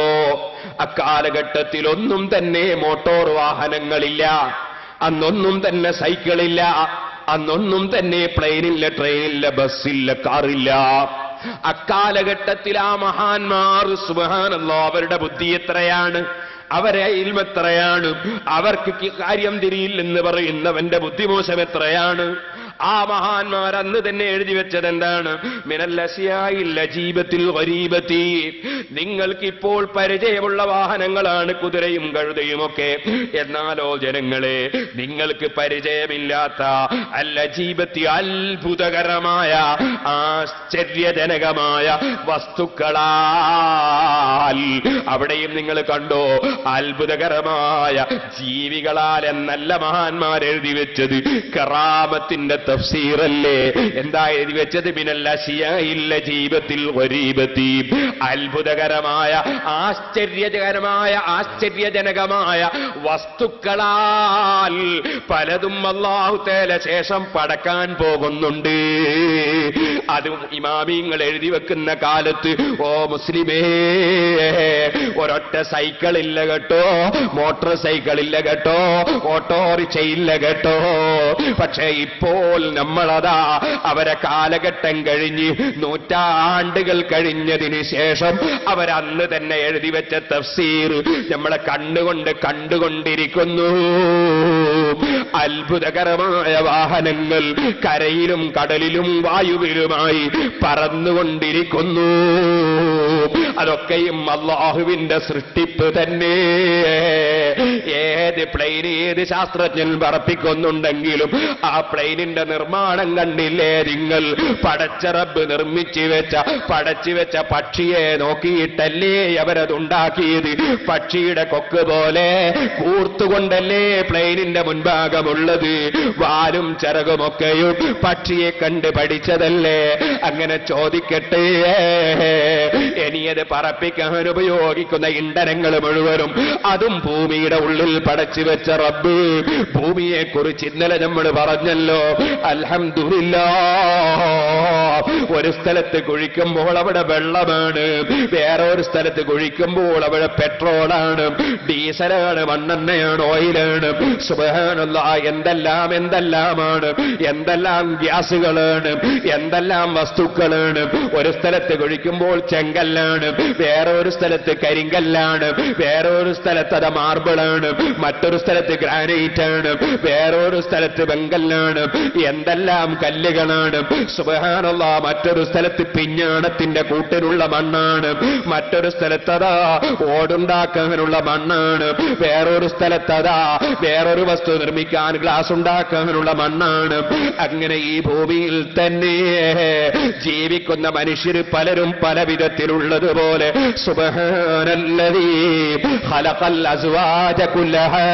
അക്കാലഘട്ടത്തിലൊന്നും തന്നെ മോട്ടോർ വാഹനങ്ങളില്ല, അന്നൊന്നും തന്നെ സൈക്കിളില്ല, അന്നൊന്നും തന്നെ പ്ലെയിനില്ല, ട്രെയിനില്ല, ബസ്സില്ല, കാറില്ല. അക്കാലഘട്ടത്തിൽ ആ മഹാന്മാർ സുബ്ഹാനല്ലാഹ് അവരുടെ ബുദ്ധി എത്രയാണ്, അവരെ ഇൽമ എത്രയാണ്, അവർക്ക് കാര്യം തിരിയില്ലെന്ന് പറയുന്നവന്റെ ബുദ്ധിമോശം എത്രയാണ്. ആ മഹാന്മാർ അന്ന് തന്നെ എഴുതി വെച്ചത് എന്താണ്? മിനൽ അസ്യാഇൽ അജീബത്തിൽ ഗരീബത്തി, നിങ്ങൾക്കിപ്പോൾ പരിചയമുള്ള വാഹനങ്ങളാണ് കുതിരയും കഴുതയും ഒക്കെ. എന്നാലോ ജനങ്ങളെ, നിങ്ങൾക്ക് പരിചയമില്ലാത്ത അൽ അജീബത്തി, അത്ഭുതകരമായ ആശ്ചര്യജനകമായ വസ്തുക്കളാൽ, അവിടെയും നിങ്ങൾ കണ്ടോ, അത്ഭുതകരമായ ജീവികളാൽ എന്നല്ല മഹാന്മാർ എഴുതി വെച്ചത്. കറാമത്തിന്റെ തഫ്സീറല്ലേ എന്താ എഴുതി വെച്ചത്? മിനൽ അശ്യാഇൽ അജീബത്തിൽ ഗരീബത്തി, അത്ഭുതകരമായ ആശ്ചര്യജനകമായ വസ്തുക്കളാൽ പലതും അല്ലാഹു തആല ശേഷം പടക്കാൻ പോകുന്നുണ്ട്. അതും ഇമാമിങ്ങൾ എഴുതി വെക്കുന്ന കാലത്ത്, ഓ മുസ്ലിമേ, ഒരൊറ്റ സൈക്കിളില്ല കേട്ടോ, മോട്ടോർ സൈക്കിളില്ല കേട്ടോ, ഓട്ടോറിക്ഷയില്ല കേട്ടോ. പക്ഷേ ഇപ്പോൾ നമ്മളതാ അവരെ കാലഘട്ടം കഴിഞ്ഞ് നൂറ്റാണ്ടുകൾ കഴിഞ്ഞതിന് ശേഷം അവരന്ന് തന്നെ എഴുതി വെച്ച തഫ്സീർ നമ്മളെ കണ്ണുകൊണ്ട് കണ്ടുകൊണ്ടിരിക്കുന്നു. അത്ഭുതകരമായ വാഹനങ്ങൾ കരയിലും കടലിലും വായുവിലുമായി പറന്നുകൊണ്ടിരിക്കുന്നു. അതൊക്കെയും അല്ലാഹുവിന്റെ സൃഷ്ടിപ്പ് തന്നെ. ഏത് പ്ലെയിൻ ഏത് ശാസ്ത്രജ്ഞൻ പറപ്പിക്കുന്നുണ്ടെങ്കിലും ആ പ്ലെയിനിന്റെ നിർമ്മാണം കണ്ടില്ലേ നിങ്ങൾ? പടച്ച റബ്ബ് പടച്ചു വെച്ച പക്ഷിയെ നോക്കിയിട്ടല്ലേ അവരതുണ്ടാക്കിയത്. പക്ഷിയുടെ കൊക്ക് പോലെ കൂർത്തുകൊണ്ടല്ലേ പ്ലെയിനിന്റെ മുൻഭാഗമുള്ളത്. വാലും ചിറകുമൊക്കെയും പക്ഷിയെ കണ്ട് പഠിച്ചതല്ലേ. അങ്ങനെ ചോദിക്കട്ടെ, ഇനിയത് പറപ്പിക്കാൻ ഉപയോഗിക്കുന്ന ഇന്ധനങ്ങൾ മുഴുവനും അതും ഭൂമിയുടെ ഉള്ളിൽ പടച്ചു വെച്ച റബ്ബ്. ഭൂമിയെ കുറിച്ച് ഇന്നലെ നമ്മൾ പറഞ്ഞല്ലോ, അൽഹംദുലില്ലാഹ്. ഒരു സ്ഥലത്ത് കുഴിക്കുമ്പോൾ അവിടെ വെള്ളമാണ്, വേറൊരു സ്ഥലത്ത് കുഴിക്കുമ്പോൾ അവിടെ പെട്രോളാണ്, ഡീസലാണ്, മണ്ണെണ്ണയാണ്, ഓയിലാണ്. സുബ്ഹാനല്ലാഹ്, എന്തെല്ലാമാണ്, എന്തെല്ലാം ഗ്യാസുകളാണ്, എന്തെല്ലാം വസ്തുക്കളാണ്. ഒരു സ്ഥലത്ത് കുഴിക്കുമ്പോൾ ചെങ്കല്ലാണ്, വേറൊരു സ്ഥലത്ത് കരിങ്കല്ലാണ്, വേറൊരു സ്ഥലത്ത് അത് മാർബിളാണ്, മറ്റൊരു സ്ഥലത്ത് ഗ്രാനൈറ്റ് ആണ്, വേറൊരു സ്ഥലത്ത് വെങ്കല്ലാണ്. എന്തെല്ലാം കല്ലുകളാണ്. സുബ്ഹാനല്ലാഹ്, മറ്റൊരു സ്ഥലത്ത് പിഞ്ഞാണത്തിന്റെ കൂട്ടിലുള്ള മണ്ണാണ്, മറ്റൊരു സ്ഥലത്തതാ ഓടുണ്ടാക്കാനുള്ള മണ്ണാണ്, വേറൊരു സ്ഥലത്തതാ വേറൊരു വസ്തു നിർമ്മിക്കാൻ ഗ്ലാസ് ഉണ്ടാക്കാനുള്ള മണ്ണാണ്. അങ്ങനെ ഈ ഭൂമിയിൽ തന്നെ ജീവിക്കുന്ന മനുഷ്യർ പലരും പല വിധത്തിലുള്ളതുപോലെ സുബ്ഹാനല്ലദീ ഖലഖൽ അസ്വാജ കുല്ലഹാ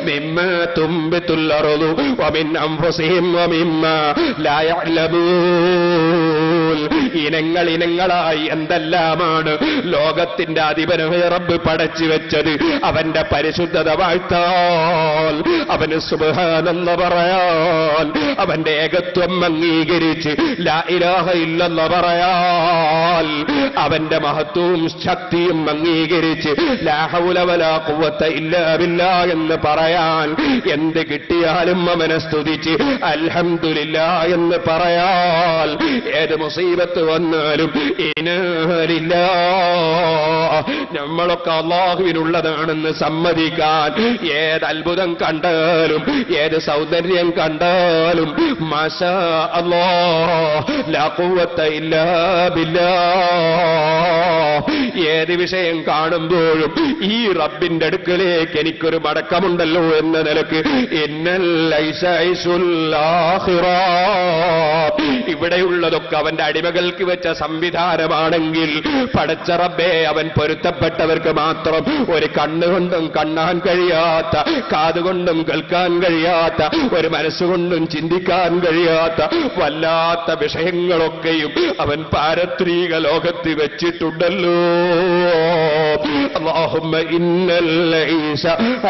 മിമ്മാ തുംബിതുൽ അർളു വമിൻ അൻഫുസിഹിം വമിമ്മാ ലാ യഅലമൂൻ. ഇനങ്ങൾ ഇനങ്ങളായി എന്തെല്ലാമാണ് ലോകത്തിന്റെ അധിപനായ റബ്ബ് പടച്ചു വെച്ചത്. അവന്റെ പരിശുദ്ധത വാഴ്ത്താൽ, അവന് സുബ്ഹാനല്ലാഹ് പറയാൻ, അവന്റെ ഏകത്വം അംഗീകരിച്ച് ലാ ഇലാഹ ഇല്ലല്ലാഹ് പറയാൻ, അവന്റെ മഹത്വവും ശക്തിയും അംഗീകരിച്ച് ലാ ഹൗല വലാ ഖുവത ഇല്ലാ ബില്ലാഹ് എന്ന് പറയാൻ, എന്ത് കിട്ടിയാലും അവനെ സ്തുതിച്ച് അൽഹംദുലില്ലാഹ് എന്ന് പറയാൻ, ഏത് മുസീബത്ത് വന്നാലും നമ്മളൊക്കെ അല്ലാഹുവിനുള്ളതാണെന്ന് സമ്മതിക്കാൻ, ഏത് അത്ഭുതം കണ്ടാലും ഏത് സൗന്ദര്യം കണ്ടാലും മാഷാ അല്ലാഹ് ലാ ഖുവത ഇല്ലാ ബില്ലാഹ്, ഏത് വിഷയം കാണുമ്പോഴും ഈ റബ്ബിന്റെ അടുക്കലേക്ക് എനിക്കൊരു മടക്കമുണ്ടല്ലോ എന്ന നിലക്ക് ഇന്നൽ ഐശൈസുൽ ആഖിറ, ഇവിടെയുള്ളതൊക്കെ അവന്റെ അടിമകൾക്ക് വെച്ച സംവിധാനമാണെങ്കിൽ പടച്ച റബ്ബേ അവൻ പൊരുത്തപ്പെട്ടവർക്ക് മാത്രം ഒരു കണ്ണുകൊണ്ടും കാണാൻ കഴിയാത്ത, കാതുകൊണ്ടും കേൾക്കാൻ കഴിയാത്ത, ഒരു മനസ്സുകൊണ്ടും ചിന്തിക്കാൻ കഴിയാത്ത വല്ലാത്ത വിഷയങ്ങളൊക്കെയും അവൻ പാരത്രിക ലോകത്ത് വെച്ചിട്ടുണ്ടല്ലോ. അല്ലാഹുമ്മ ഇന്നൽ ഐശ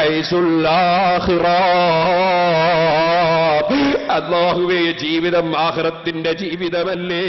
ഐസുൽ ആഖിറ, അല്ലാഹുവേ ജീവിതം ആഖിറത്തിന്റെ ജീവിതമല്ലേ.